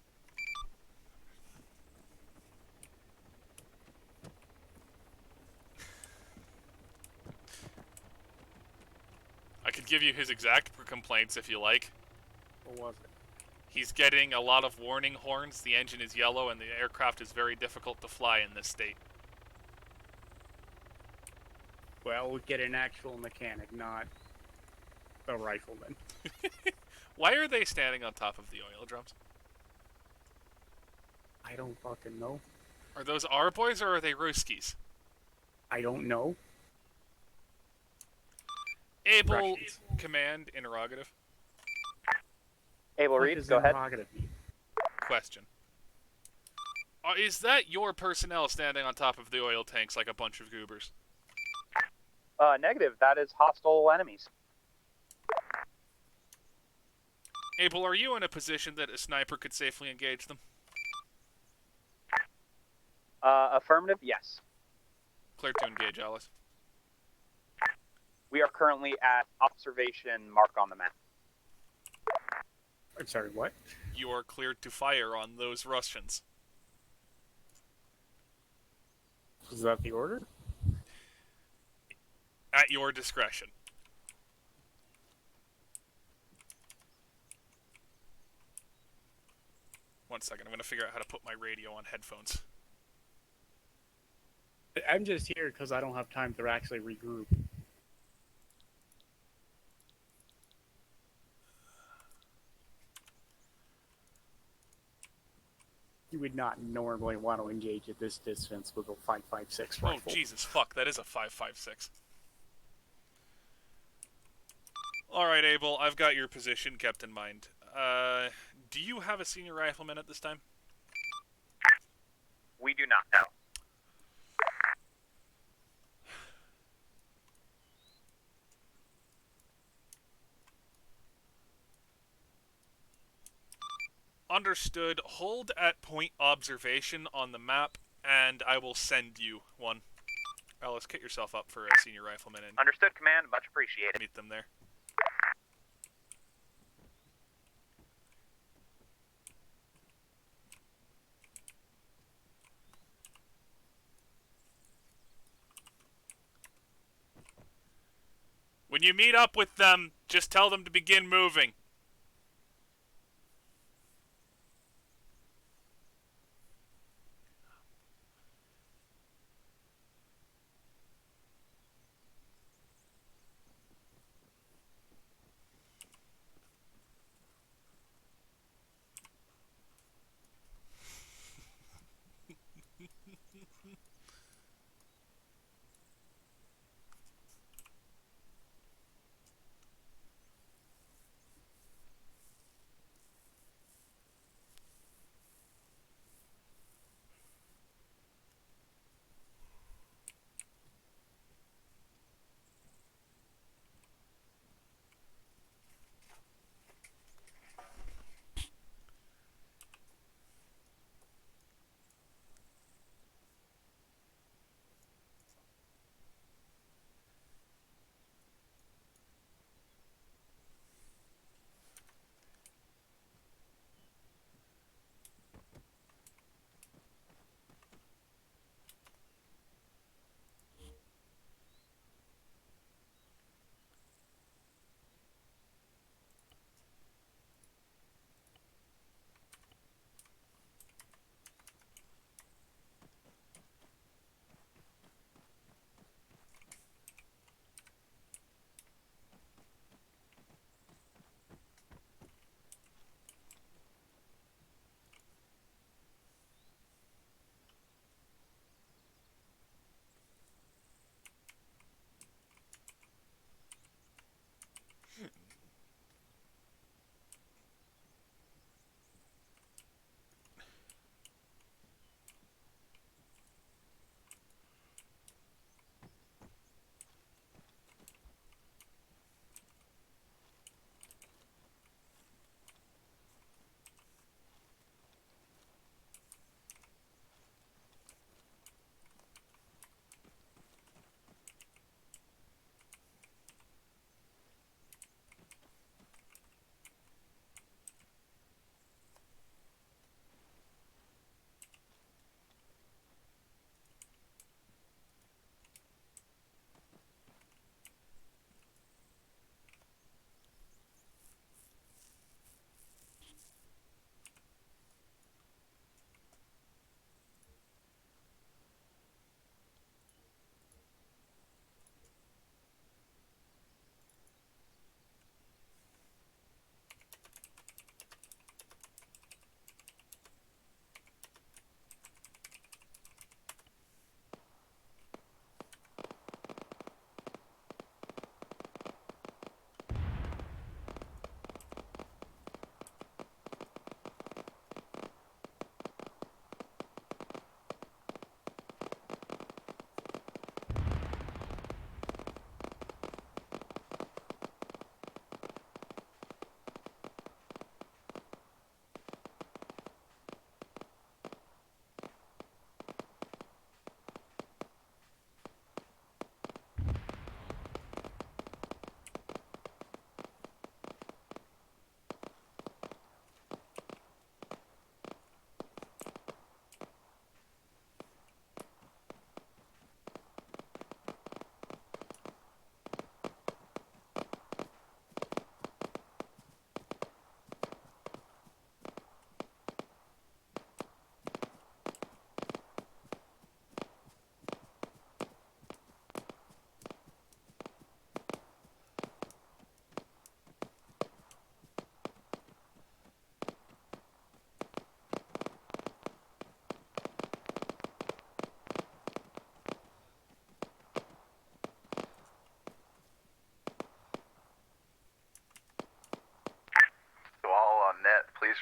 I could give you his exact complaints if you like. What was it? He's getting a lot of warning horns, the engine is yellow, and the aircraft is very difficult to fly in this state. Well, we'll get an actual mechanic, not a rifleman. Why are they standing on top of the oil drums? I don't fucking know. Are those our boys or are they Ruskies? I don't know. Able Russians. command interrogative. Able What read, does go ahead. interrogative mean? Question. Is that your personnel standing on top of the oil tanks like a bunch of goobers? Negative. That is hostile enemies. Abel, are you in a position that a sniper could safely engage them? Affirmative, yes. Clear to engage, Alice. We are currently at observation mark on the map. I'm sorry, what? You are cleared to fire on those Russians. Is that the order? At your discretion. One second, I'm going to figure out how to put my radio on headphones. I'm just here because I don't have time to actually regroup. You would not normally want to engage at this distance with a 5.56 rifle. Oh, Jesus, fuck, that is a 5.56. Alright, Abel, I've got your position kept in mind. Do you have a senior rifleman at this time? We do not know. Understood. Hold at point observation on the map, and I will send you one. Alice, kit yourself up for a senior rifleman and Understood, Command. Much appreciated. meet them there. When you meet up with them, just tell them to begin moving.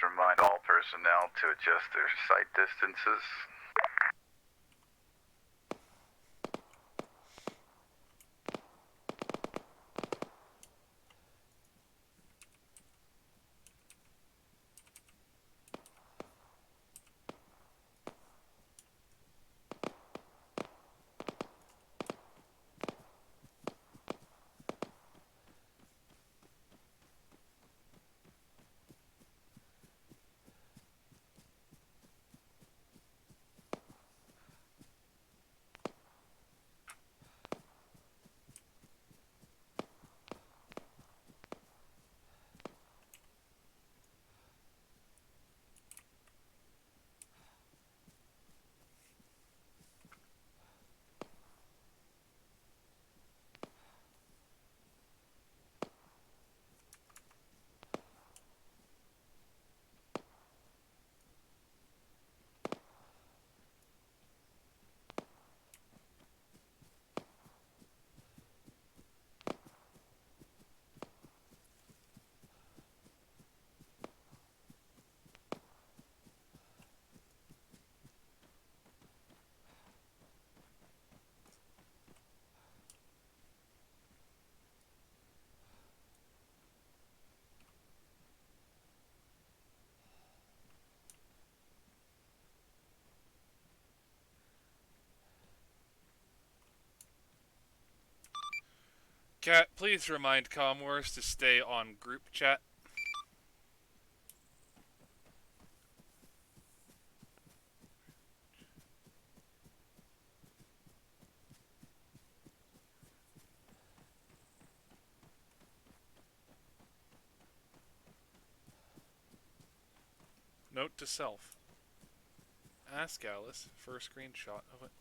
remind all personnel to adjust their sight distances. Cat, please remind Comwars to stay on group chat. Note to self. Ask Alice for a screenshot of it.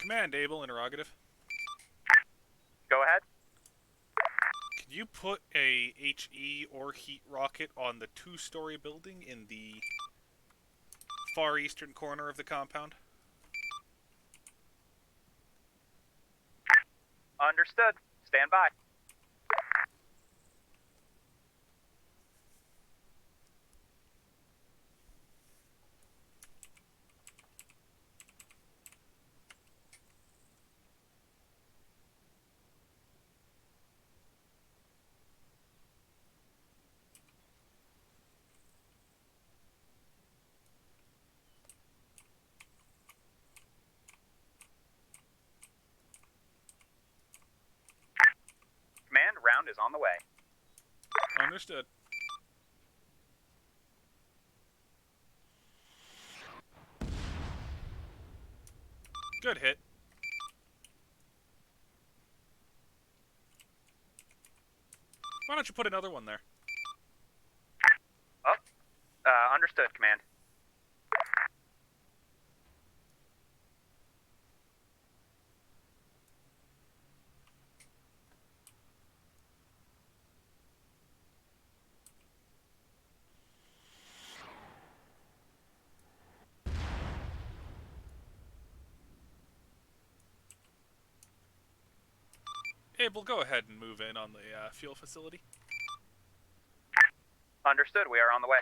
Command, Able, interrogative. Go ahead. Could you put a HE or heat rocket on the 2-story building in the far eastern corner of the compound? Understood. Stand by. Command, round is on the way. Understood. Good hit. Why don't you put another one there? Understood, Command. Able, go ahead and move in on the fuel facility. Understood, we are on the way.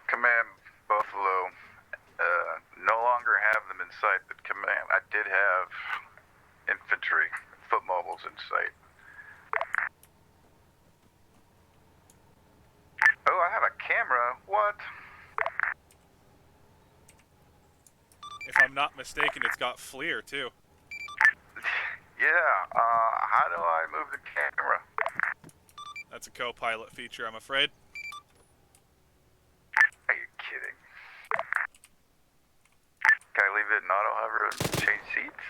Command, Buffalo. No longer have them in sight, but command, I did have infantry, foot mobiles in sight. Oh, I have a camera. What? If I'm not mistaken, it's got FLIR too. Yeah, how do I move the camera? That's a co-pilot feature, I'm afraid. Are you kidding? Can I leave it in auto hover and change seats?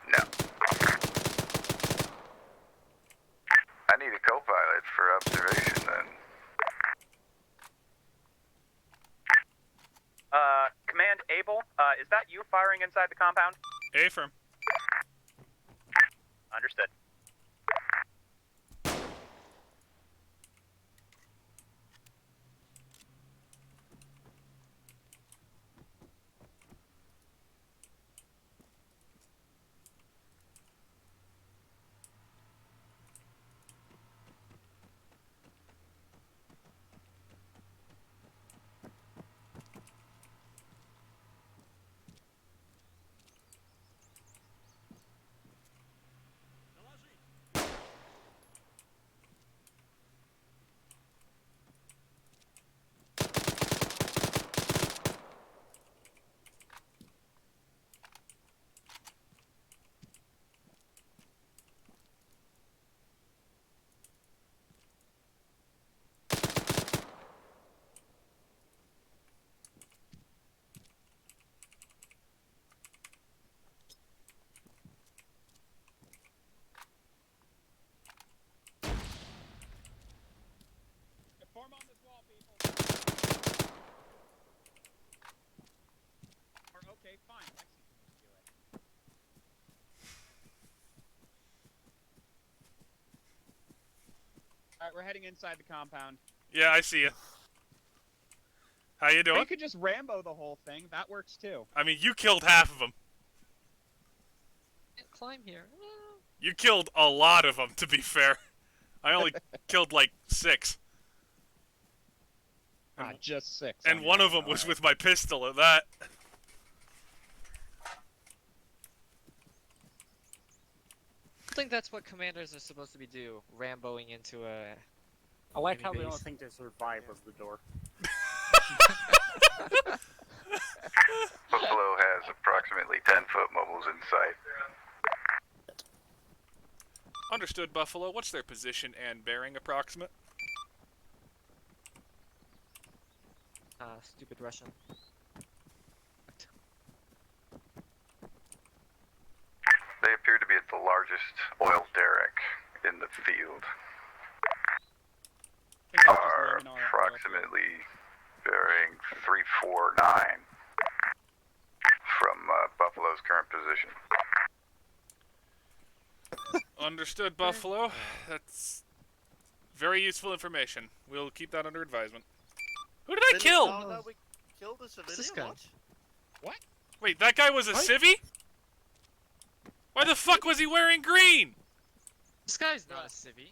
No. I need a co-pilot for observation then. Command, Able, is that you firing inside the compound? Affirm. Understood. Form on this wall, people. Or, okay, fine. Lexi can just do it. Alright, we're heading inside the compound. Yeah, I see you. How you Or doing? you could just Rambo the whole thing. That works too. I mean, you killed half of them. Can't climb here. You killed a lot of them, to be fair. I only killed like 6. Just 6. And one of them was with my pistol at that. I think that's what commanders are supposed to be do. Ramboing into a... I like how the Anyways. only thing to survive was the door. Buffalo has approximately 10 foot mobiles in sight. Understood, Buffalo. What's their position and bearing approximate? Stupid Russian. They appear to be at the largest oil derrick in the field. I think that's just Are Luna-Terra oil field. approximately bearing 349 from Buffalo's current position. Understood, Buffalo. That's very useful information. We'll keep that under advisement. Who did I kill? Oh no, we killed a civilian. this guy? What? Wait, that guy was a civvy? Why the fuck was he wearing green? This guy's not a civvy.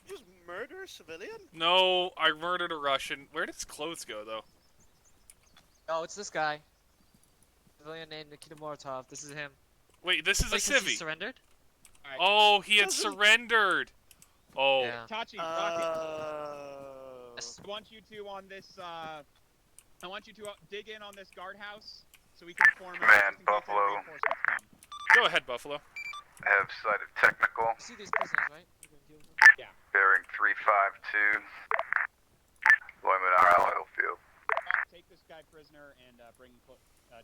You just murder a civilian? No, I murdered a Russian. Where did his clothes go, though? Oh, it's this guy. Civilian named Nikita Moratov. This is him. Wait, this is a Wait, since he civvy. surrendered? Alright, Oh, he had Doesn't- surrendered. Oh, Yeah. Tachi, Rocket, Yes. I want you to on this. I want you to dig in on this guardhouse so we can form. Command, just in case any Buffalo. reinforcements come. go ahead, Buffalo. Have sight of technical, You see these prisoners, right? You're gonna deal with them? bearing 352, Luna-Terra oil field. Take this guy prisoner and bring him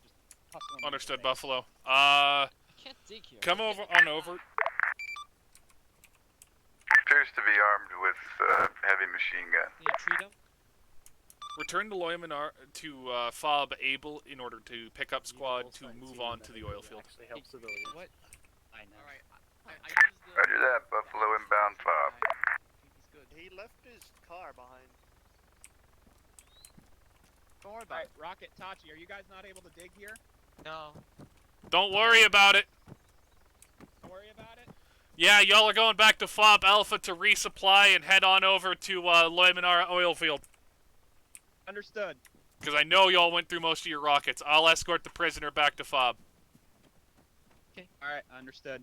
just hustle him. Understood, into the base. Buffalo. I can't dig here. Come over on over. Appears to be armed with heavy machine gun. Can you treat him? Return to Loymanar to fob Able in order to pick up squad to move on to the oil field. Actually help civilians. What? I know. Alright, I used the... Roger that, Buffalo inbound fob. He's good. He left his car behind. Don't worry about Alright, Rocket, Tachi, are you guys not able to dig here? it. No. Don't worry about it. Don't worry about it. Yeah, y'all are going back to Fob Alpha to resupply and head on over to Loymanar oil field. Understood. Because I know y'all went through most of your rockets. I'll escort the prisoner back to Fob. Alright, understood.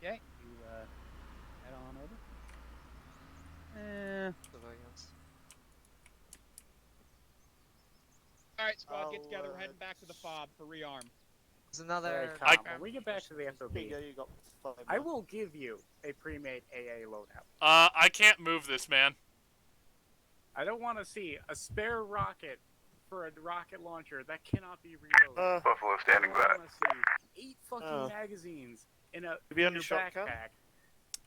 Okay, you head on over. Civilians. Alright, squad, get together. We're I'll, heading back to the fob for rearm. There's another... Alright, Tom, when we get back to the FOB, Bingo, you got 5 I minutes. will give you a pre-made AA loadout. I can't move this, man. I don't want to see a spare rocket for a rocket launcher that cannot be reloaded. Buffalo standing I by. want to see 8 fucking Oh. magazines in To be in on your the shotgun? backpack.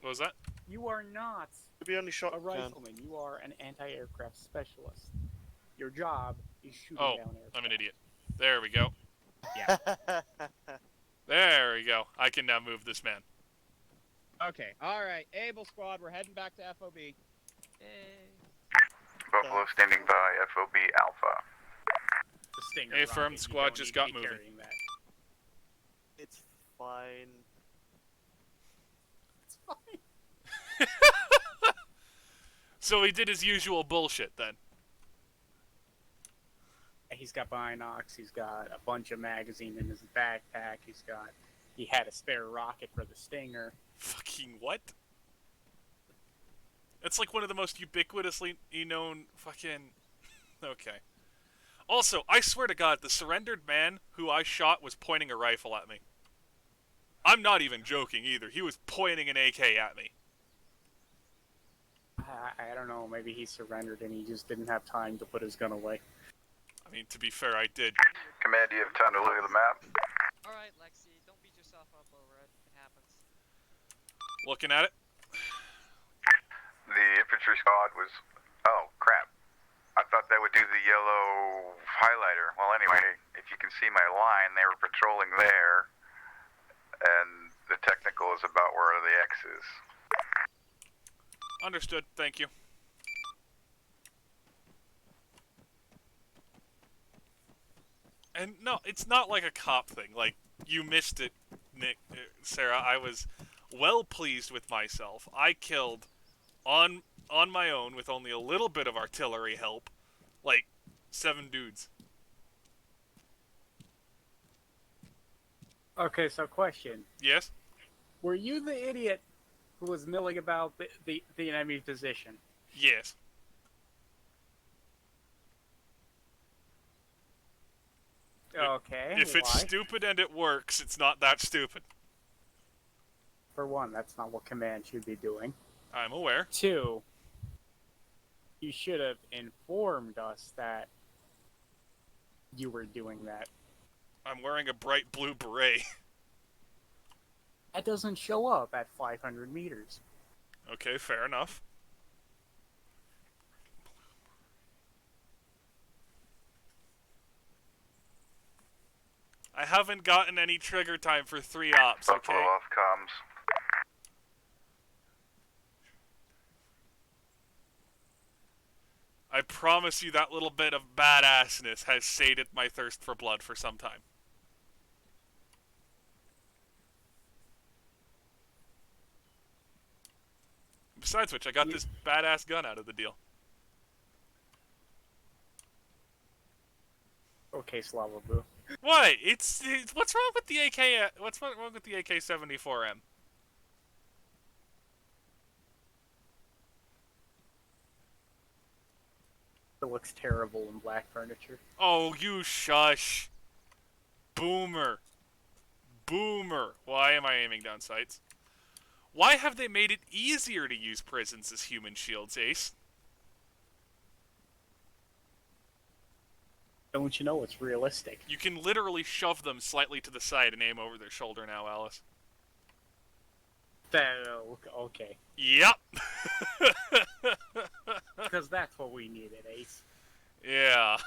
What was that? You are not To be only shot a rifleman. You are an anti-aircraft specialist. Your job is shooting Oh, down aircraft. I'm an idiot. There we go. gun. There we go. I can now move this man. Okay, alright. Able squad, we're heading back to FOB. Yay. Buffalo standing by FOB Alpha. The Stinger Hey, firm rocket, you squad don't just need to got be moving. carrying that. It's fine. It's fine. So he did his usual bullshit then. He's got binocs. He's got a bunch of magazine in his backpack. He had a spare rocket for the Stinger. Fucking what? That's like one of the most ubiquitously known fucking... Okay. Also, I swear to God, the surrendered man who I shot was pointing a rifle at me. I'm not even joking either. He was pointing an AK at me. I don't know. Maybe he surrendered and he just didn't have time to put his gun away. I mean, to be fair, I did. Command, do you have time to look at the map? Alright, Lexi, don't beat yourself up over it. It happens. Looking at it. The infantry squad was... Oh, crap. I thought that would do the yellow highlighter. Well, anyway, if you can see my line, they were patrolling there. And the technical is about where the X is. Understood. Thank you. And no, it's not like a cop thing. Like, you missed it, Nick, Sarah. I was well pleased with myself. I killed, on my own, with only a little bit of artillery help, like, 7 dudes. Okay, so question. Yes? Were you the idiot who was milling about the enemy position? Yes. Okay, If it's why? stupid and it works, it's not that stupid. for one, that's not what command should be doing. I'm aware. 2, you should have informed us that you were doing that. I'm wearing a bright blue beret. That doesn't show up at 500 meters. Okay, fair enough. I haven't gotten any trigger time for 3 ops, Buffalo okay? off comms. I promise you that little bit of badassness has sated my thirst for blood for some time. Besides which, I got this badass gun out of the deal. Okay, Slava Boo. What? It's what's wrong with the AK? What's wrong with the AK-74M? It looks terrible in black furniture. Oh, you shush. Boomer. Boomer. Why am I aiming down sights? Why have they made it easier to use prisons as human shields, Ace? Don't you know it's realistic? You can literally shove them slightly to the side and aim over their shoulder now, Alice. Okay. Yep. Because that's what we needed, Ace. Yeah.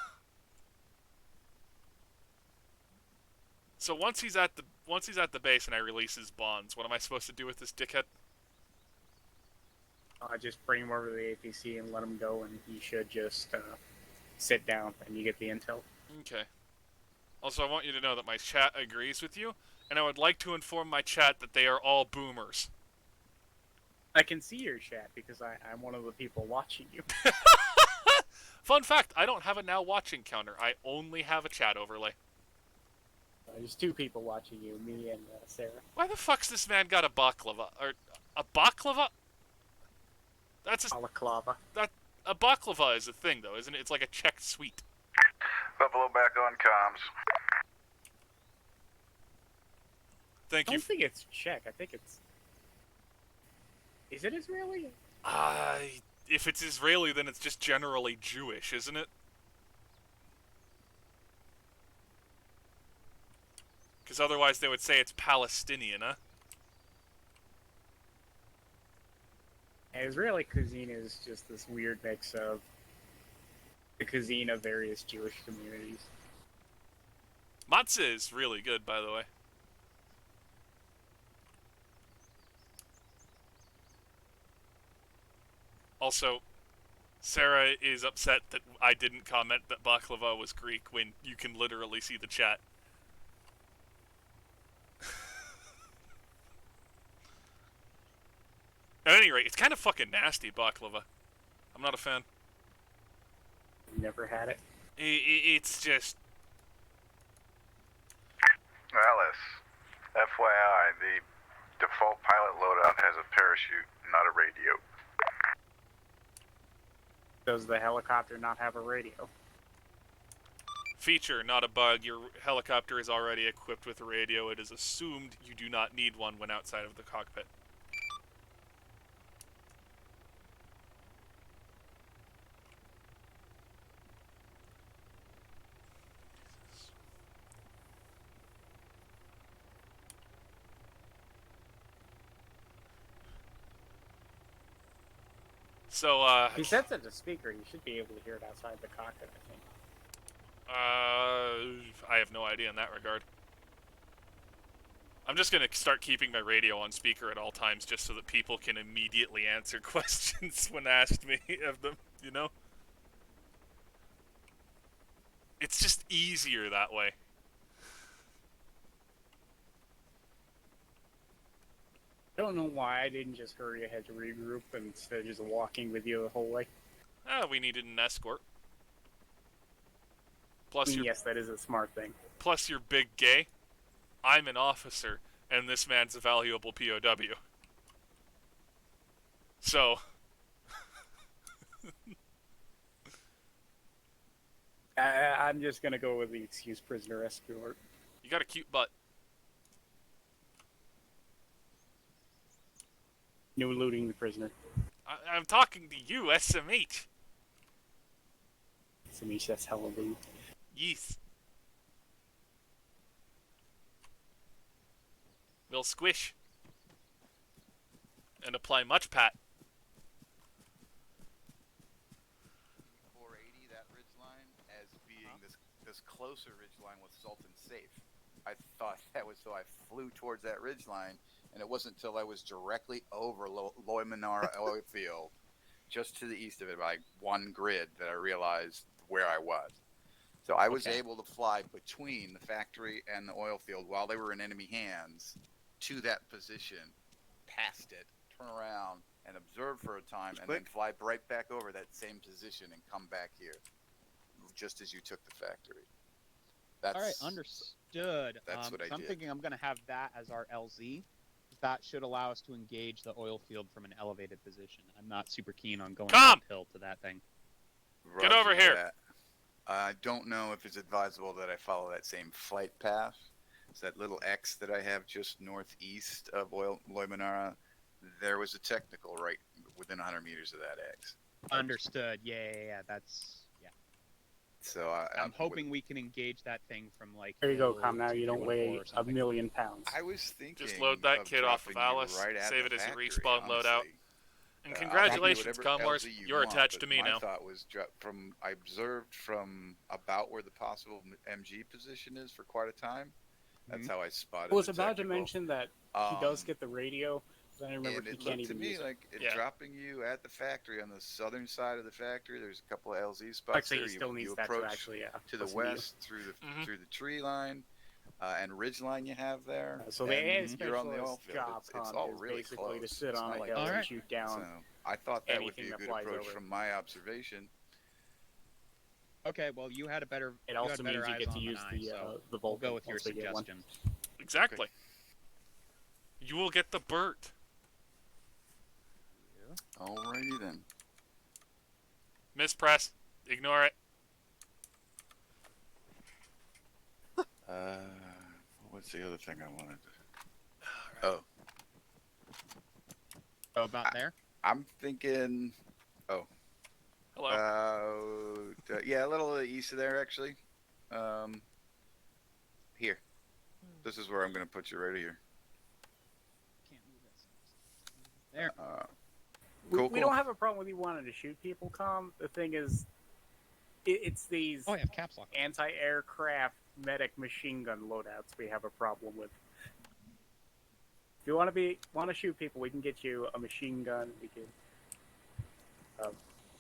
So once he's at the base and I release his bonds, what am I supposed to do with this dickhead? Just bring him over to the APC and let him go, and he should just sit down, and you get the intel. Okay. Also, I want you to know that my chat agrees with you, and I would like to inform my chat that they are all boomers. I can see your chat because I'm one of the people watching you. Fun fact, I don't have a now watching counter. I only have a chat overlay. There's 2 people watching you, me and Sarah. Why the fuck's this man got a baklava? Or a baklava? That's a Balaclava. a baklava is a thing though, isn't it? It's like a Czech sweet. Buffalo back on comms. Thank I you. don't think it's Czech. I think it's... Is it Israeli? If it's Israeli, then it's just generally Jewish, isn't it? Because otherwise they would say it's Palestinian, huh? Israeli cuisine is just this weird mix of the cuisine of various Jewish communities. Matzah is really good, by the way. Also, Sarah is upset that I didn't comment that baklava was Greek when you can literally see the chat. At any rate, it's kind of fucking nasty, baklava. I'm not a fan. Never had it. It's just... Alice, FYI, the default pilot loadout has a parachute, not a radio. Does the helicopter not have a radio? Feature, not a bug. Your helicopter is already equipped with a radio. It is assumed you do not need one when outside of the cockpit. So, If he sets it to speaker, you should be able to hear it outside the cockpit, I think. I have no idea in that regard. I'm just gonna start keeping my radio on speaker at all times just so that people can immediately answer questions when asked me of them, you know? It's just easier that way. I don't know why I didn't just hurry ahead to regroup instead of just walking with you the whole way. We needed an escort. I Plus, mean, yes, that is a smart thing. plus you're big gay. I'm an officer, and this man's a valuable POW. So... I'm just gonna go with the excuse prisoner escort. You got a cute butt. No looting the prisoner. I'm talking to you, SMH. Samish, that's hella rude. Yes. We'll squish. And apply much pat. 480, that ridgeline, as being this closer ridgeline with Sultan safe. I thought that was so I flew towards that ridgeline, and it wasn't until I was directly over Luna-Terra oil field, just to the east of it by one grid, that I realized where I was. So I was able to fly between the factory and the oil field while they were in enemy hands to that position, past it, turn around, and observe for a time, and then fly right back over that same position and come back here, just as you took the factory. That's, all right, understood. That's what I so I'm did. thinking I'm going to have that as our LZ. That should allow us to engage the oil field from an elevated position. I'm not super keen on going uphill to that thing. Get over here. That. I don't know if it's advisable that I follow that same flight path. It's that little X that I have just northeast of Luna-Terra. There was a technical right within 100 meters of that X. Understood. Yeah. That's So I'm hoping we can engage that thing from like. There you go, Calm. Now you don't weigh a million pounds. I was thinking. Just load that kit off of Alice, save it as a respawn loadout. And congratulations, Comlords, you're attached to me now. My thought was I observed from about where the possible MG position is for quite a time. That's how I spotted. I was about to mention that he does get the radio. I remember and he it can't looked to even me use it. like dropping you at the factory on the southern side of the factory. There's a couple of LZ spots. Actually, there. he still needs you that approach to actually to the west through the tree line and ridge line you have there. So the and AI you're on the oil specialist field. job It's all is really basically close. to sit on a like hill and shoot down. So I thought that would be anything a that good flies approach over. from my observation. Okay, well, you had a better. It also means you get to use the We'll Vulcan go with your once we get one. suggestion. Exactly. You will get the Burt. Alrighty then. Mispress. Ignore it. What's the other thing I wanted to... Oh. Oh, about there? I'm thinking... Oh. Hello. Yeah, a little east of there, actually. Here. This is where I'm going to put you right here. Can't move that. There. We don't have a problem with you wanting to shoot people, Calm. The thing is, it's these I have caps lock. anti-aircraft medic machine gun loadouts we have a problem with. If you want to shoot people, we can get you a machine gun. We can.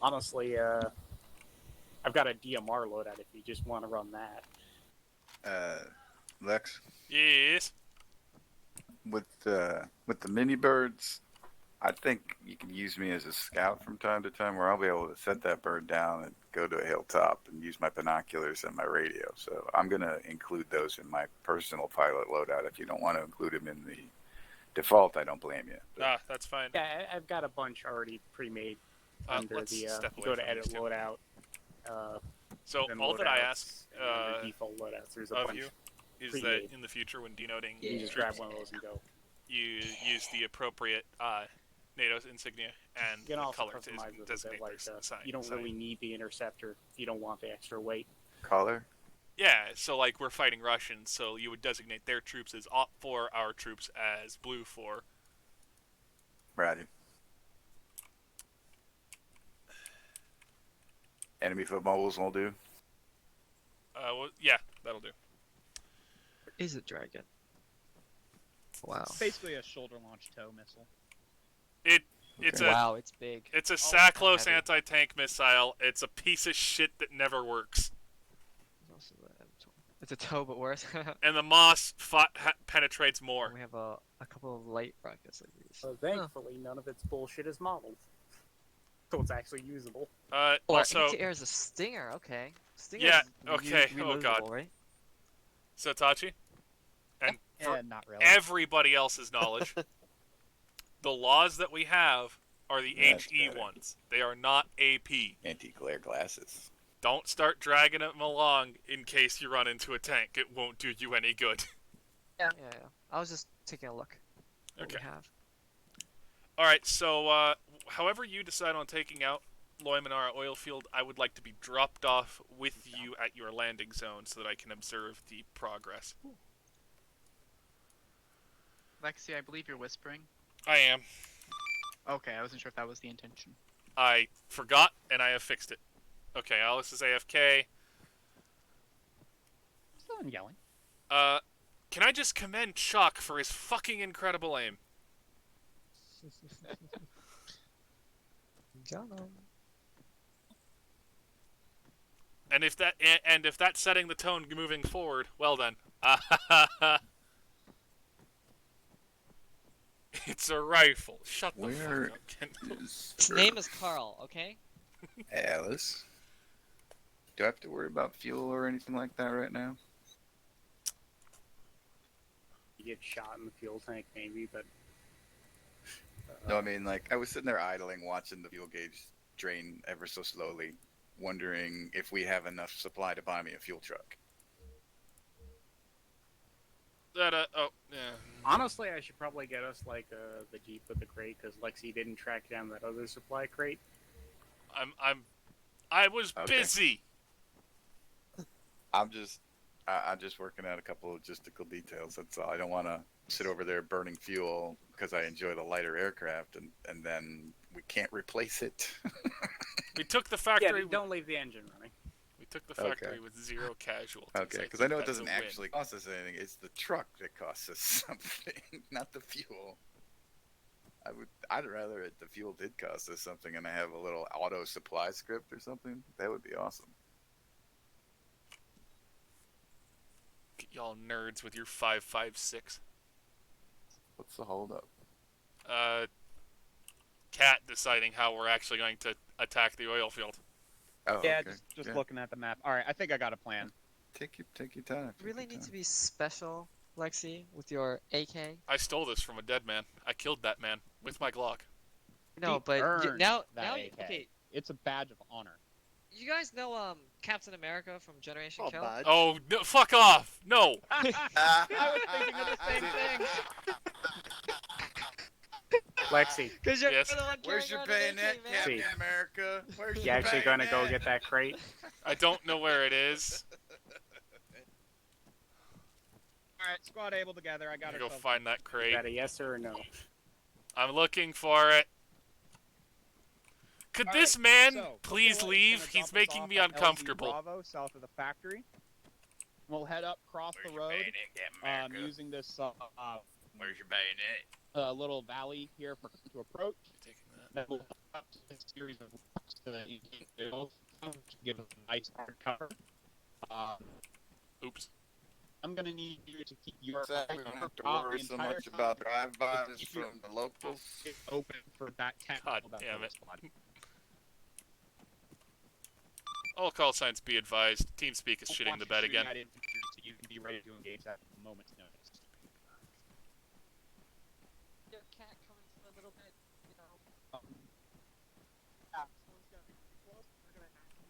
Honestly, I've got a DMR loadout if you just want to run that. Lex? Yes? With the mini birds, I think you can use me as a scout from time to time, where I'll be able to set that bird down and go to a hilltop and use my binoculars and my radio. So I'm going to include those in my personal pilot loadout. If you don't want to include them in the default, I don't blame you. But that's fine. Yeah, I've got a bunch already pre-made under let's the step away go to from edit these two. loadout. So then all that I loadouts, ask and then the default loadouts. There's a of bunch you is pre-made. that in the future when denoting You just grab one of those and go. you use the appropriate NATO's insignia and You can the also color to customize it a designate bit, like their sign. you don't really need the interceptor if you don't want the extra weight. color? Yeah, so like we're fighting Russians, so you would designate their troops as op 4, our troops as blue 4. Roger. Enemy foot mobiles will do. Well, yeah, that'll do. Is it Dragon? Wow. It's basically a shoulder-launched tow missile. It's Wow, it's big. It's a Oh, Saclos heavy. anti-tank missile. It's a piece of shit that never works. There's also the M12. It's a tow, but worse. And the Moss penetrates more. We have a couple of light rockets like these. So thankfully, none of its bullshit is modeled, so it's actually usable. Oh, Also, anti-air is a Stinger. Okay. Stinger yeah. is Okay. Oh god. right? So Tachi, and for Yeah, not really. everybody else's knowledge, the laws that we have are the That's HE better. ones. They are not AP. Anti-glare glasses. Don't start dragging them along in case you run into a tank. It won't do you any good. Yeah. I was just taking a look. What Okay. we have. All right, so however you decide on taking out Loimanara oil field, I would like to be dropped off with you at your landing zone so that I can observe the progress. Lexi, I believe you're whispering. I am. Okay, I wasn't sure if that was the intention. I forgot, and I have fixed it. Okay, Alice is AFK. Still am yelling. Can I just commend Chuck for his fucking incredible aim? And if that's setting the tone moving forward, well then. It's a rifle. Shut the fuck up, Kendall. His name is Carl, okay? Alice. Do I have to worry about fuel or anything like that right now? You get shot in the fuel tank, maybe, but. No, I mean, like, I was sitting there idling, watching the fuel gauge drain ever so slowly, wondering if we have enough supply to buy me a fuel truck. Honestly, I should probably get us like the Jeep with the crate because Lexi didn't track down that other supply crate. I was Okay. busy. I'm just working out a couple of logistical details. That's all. I don't want to sit over there burning fuel because I enjoy the lighter aircraft, and then we can't replace it. We took the factory. Yeah, don't leave the engine running. We took the factory with 0 casualties. Okay, because I know it doesn't actually cost us anything. It's the truck that costs us something, not the fuel. I'd rather the fuel did cost us something and I have a little auto supply script or something. That would be awesome. Y'all nerds with your 5.56. What's the holdup? Cat deciding how we're actually going to attack the oil field. Oh, yeah, okay. just looking at the map. All right, I think I got a plan. Take your time. You really need to be special, Lexi, with your AK. I stole this from a dead man. I killed that man with my Glock. No, He but earned now that you- AK. okay. It's a badge of honor. You guys know Captain America from Generation Kill? badge. Oh, no, fuck off! No! I was thinking of the same thing. Lexi, Because you're Yes. the one Where's carrying your around an bayonet, AK, man. Captain See. America? Where's you your actually gonna go bayonet? get that crate? I don't know where it is. All right, squad able together. I got I'm gonna go ourselves- find that Is crate. that a yes or a no? I'm looking for it. Could All this right, man so, please Priscilla is leave? gonna He's drop us making off me at LZ uncomfortable. Bravo, south of the factory. We'll head up across the road, using this Where's your bayonet? little valley here to approach. Taking that. Then we'll head up to a series of rocks so that you can give us a nice hard cover. Oops. I'm gonna need you to keep your Exactly. We don't have to out worry the so entire much time. about drive-bys Keep your from the locals. open for that technical God damn it. squad. All call signs be advised. TeamSpeak is shitting Watch the you bed shooting again. at infantry so you can be ready to engage at a moment's notice. Your cat coming to a little bit, you know. Yeah, someone's gonna be too close. We're gonna have to.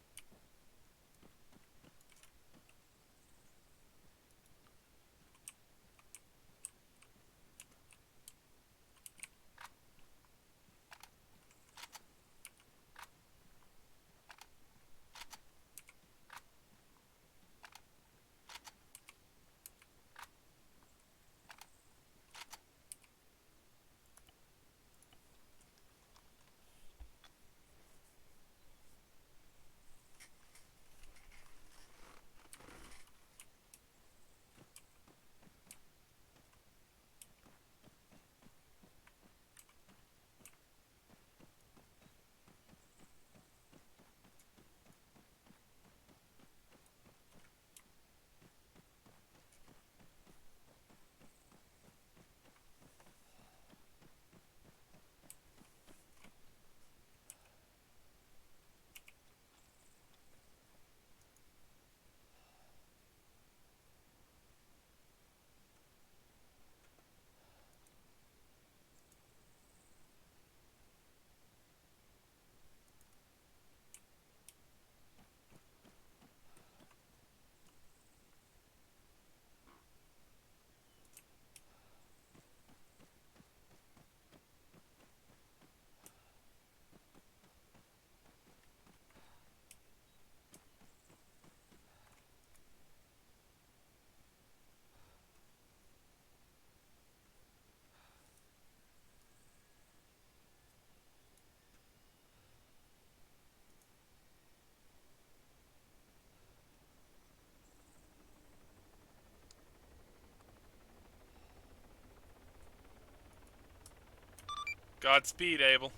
Godspeed, Abel.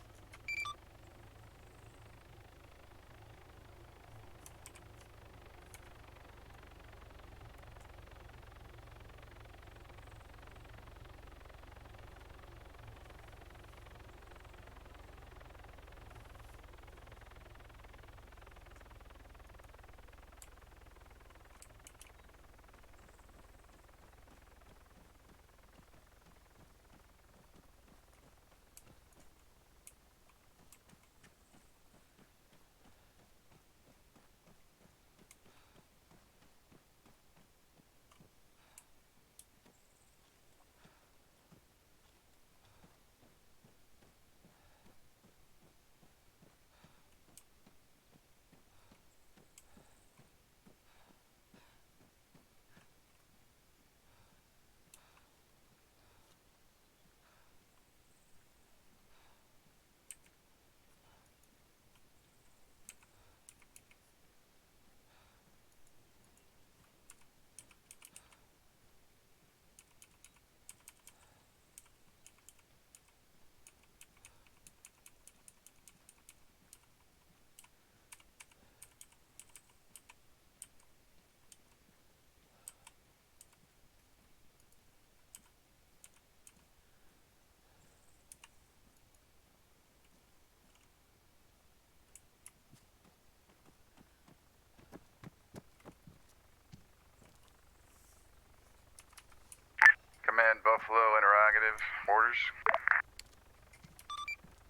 Command Buffalo, interrogative. Orders?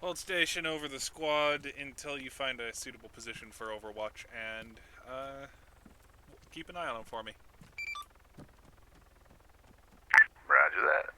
Hold station over the squad until you find a suitable position for Overwatch, and keep an eye on them for me. Roger that.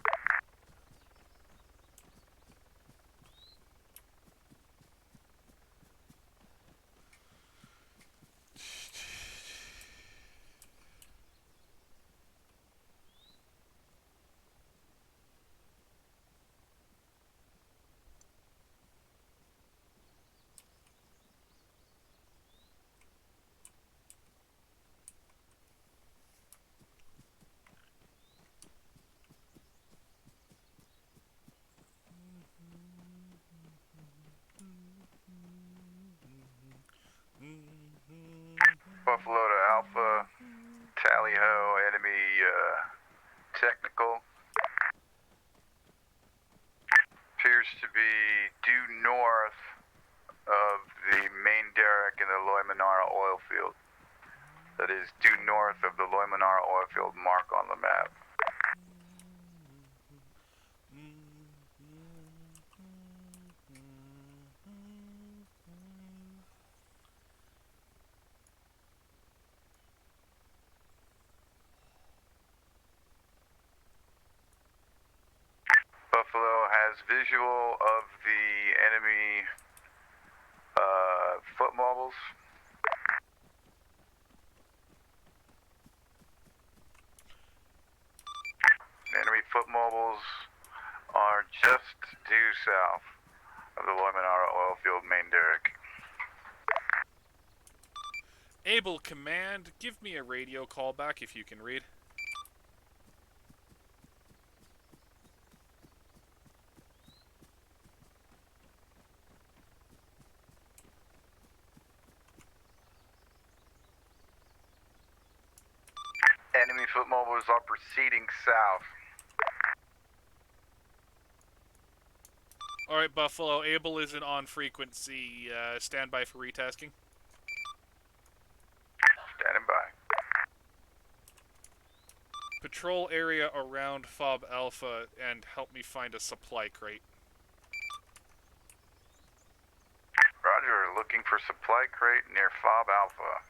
Buffalo to Alpha, tally ho, enemy technical. Appears to be due north of the main derrick in the Loy-Manara oil field. That is due north of the Loy-Manara oil field mark on the map. Buffalo has visual of the enemy foot mobiles. Enemy foot mobiles are just due south of the Loy-Manara oil field main derrick. Able Command, give me a radio callback if you can read. Enemy foot mobiles are proceeding south. Alright, Buffalo, Able isn't on frequency. Stand by for retasking. Standing by. Patrol area around Fob Alpha and help me find a supply crate. Roger, looking for supply crate near Fob Alpha.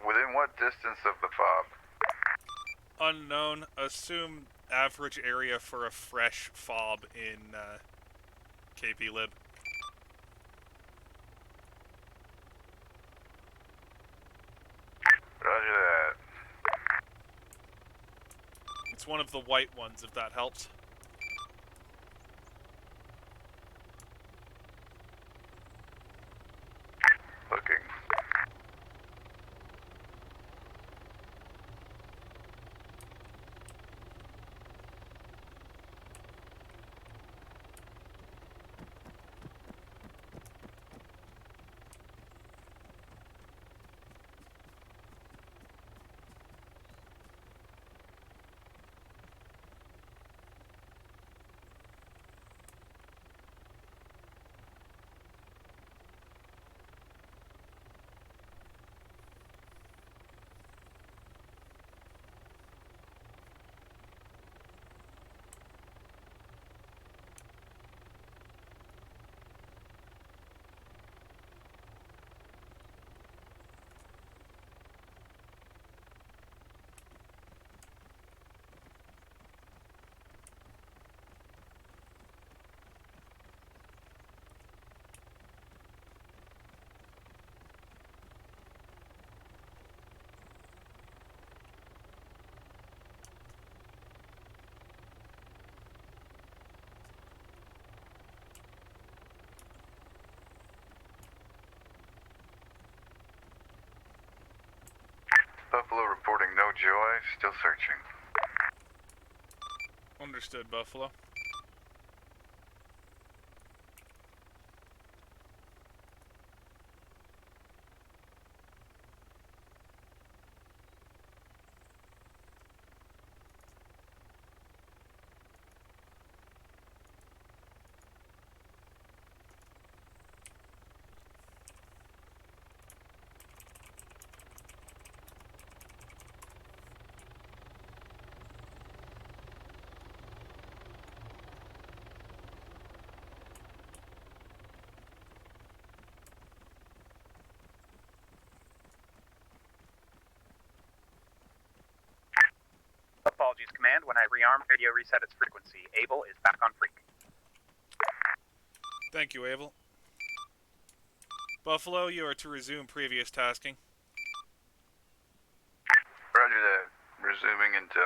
Within what distance of the fob? Unknown. Assume average area for a fresh fob in KP Lib. Roger that. It's It's one of the white ones, if that helps. Looking. Buffalo reporting no joy, still searching. Understood, Buffalo. Apologies, Command. When I rearm, radio reset its frequency. Able is back on freak. Thank you, Abel. Buffalo, you are to resume previous tasking. Roger that. Resuming until.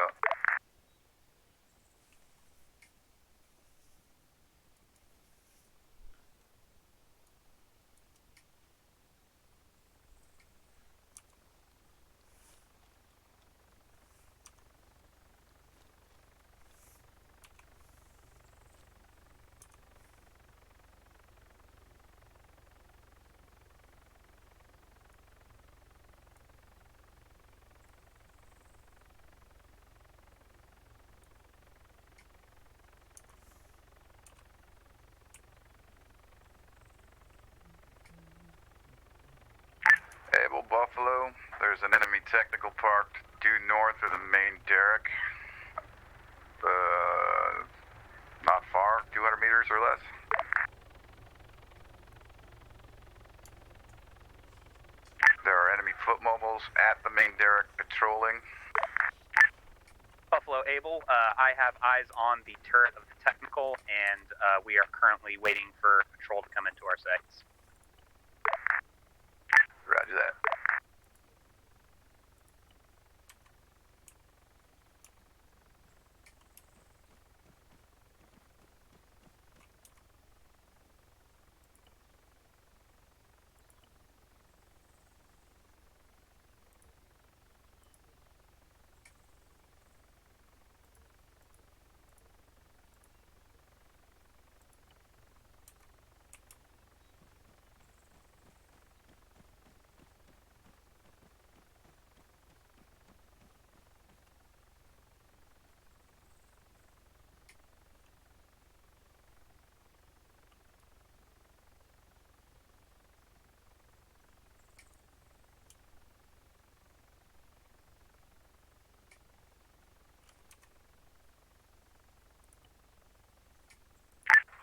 Able Buffalo, there's an enemy technical parked due north of the main derrick. Not far, 200 meters or less. There are enemy foot mobiles at the main derrick patrolling. Buffalo Able, I have eyes on the turret of the technical, and we are currently waiting for patrol to come into our sights. Roger that.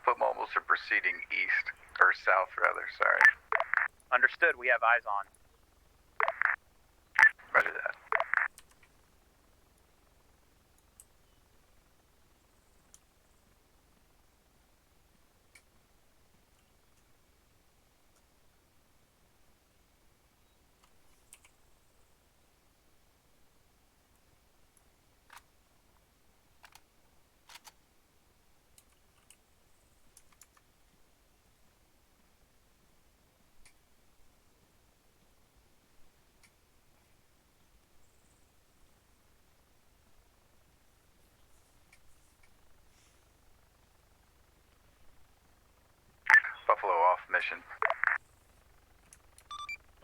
Foot mobiles are proceeding east, or south rather, sorry. Understood, we have eyes on. Roger that. Buffalo off mission.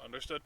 Understood.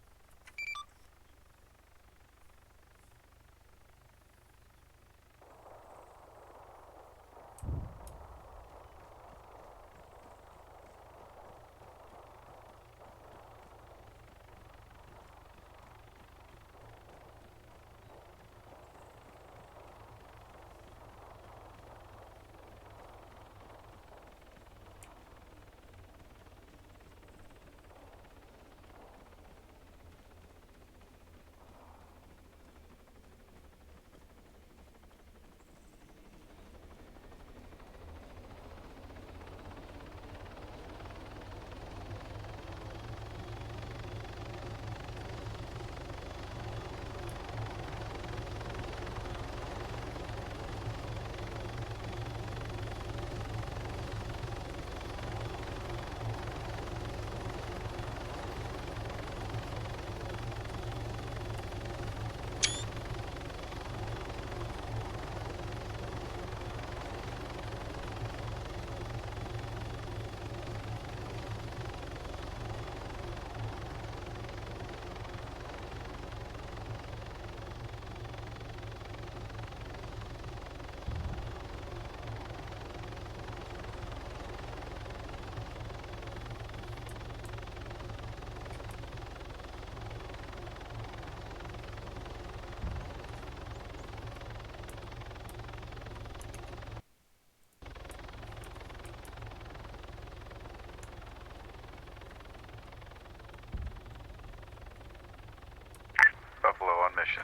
Buffalo on mission.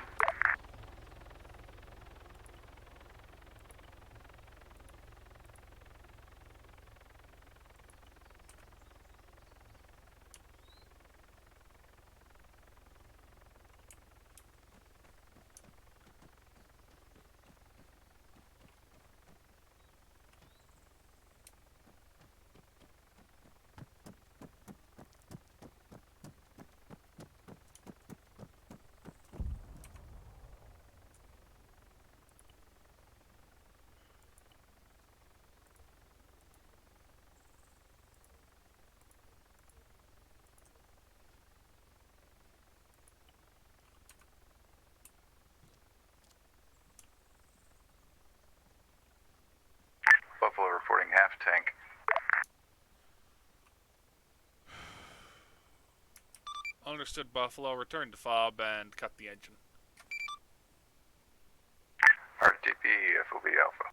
Buffalo reporting half tank. Understood, Buffalo. Return to fob and cut the engine. RTP FOB Alpha.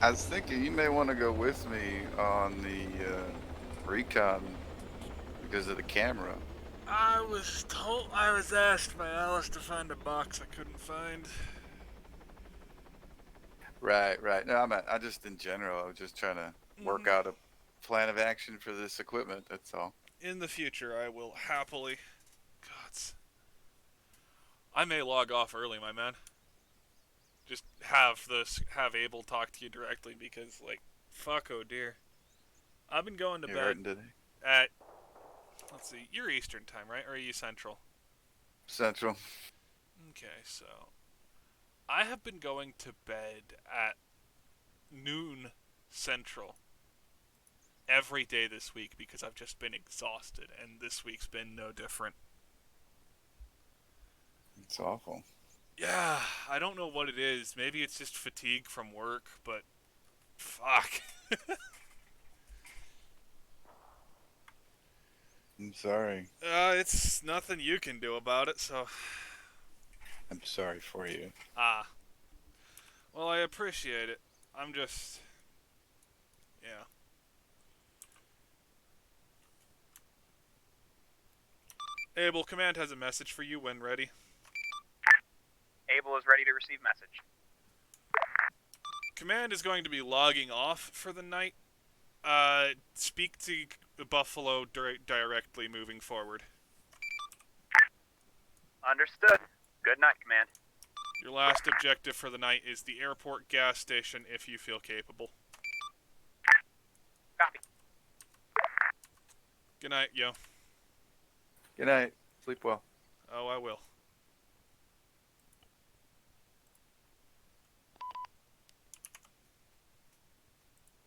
I was thinking you may want to go with me on the recon because of the camera. I was asked by Alice to find a box I couldn't find. Right. No, I just in general, I was just trying to work out a plan of action for this equipment. That's all. In the future, I will happily. Gods. I may log off early, my man. Just have Abel talk to you directly because, like, fuck, oh dear. I've been going to You're bed hurting today. at. Let's see, you're Eastern time, right? Or are you Central? Central. Okay, so I have been going to bed at noon Central every day this week because I've just been exhausted, and this week's been no different. It's awful. Yeah, I don't know what it is. Maybe it's just fatigue from work, but fuck. I'm sorry. It's nothing you can do about it, so. I'm sorry for you. Ah. Well, I appreciate it. I'm just... Yeah. Abel, Command has a message for you when ready. Able is ready to receive message. Command is going to be logging off for the night. Speak to Buffalo directly moving forward. Understood. Good night, Command. Your last objective for the night is the airport gas station if you feel capable. Copy. Good night, yo. Good night. Sleep well. Oh, I will.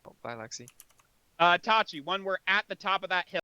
Oh, bye, Lexi. Tachi, when we're at the top of that hill.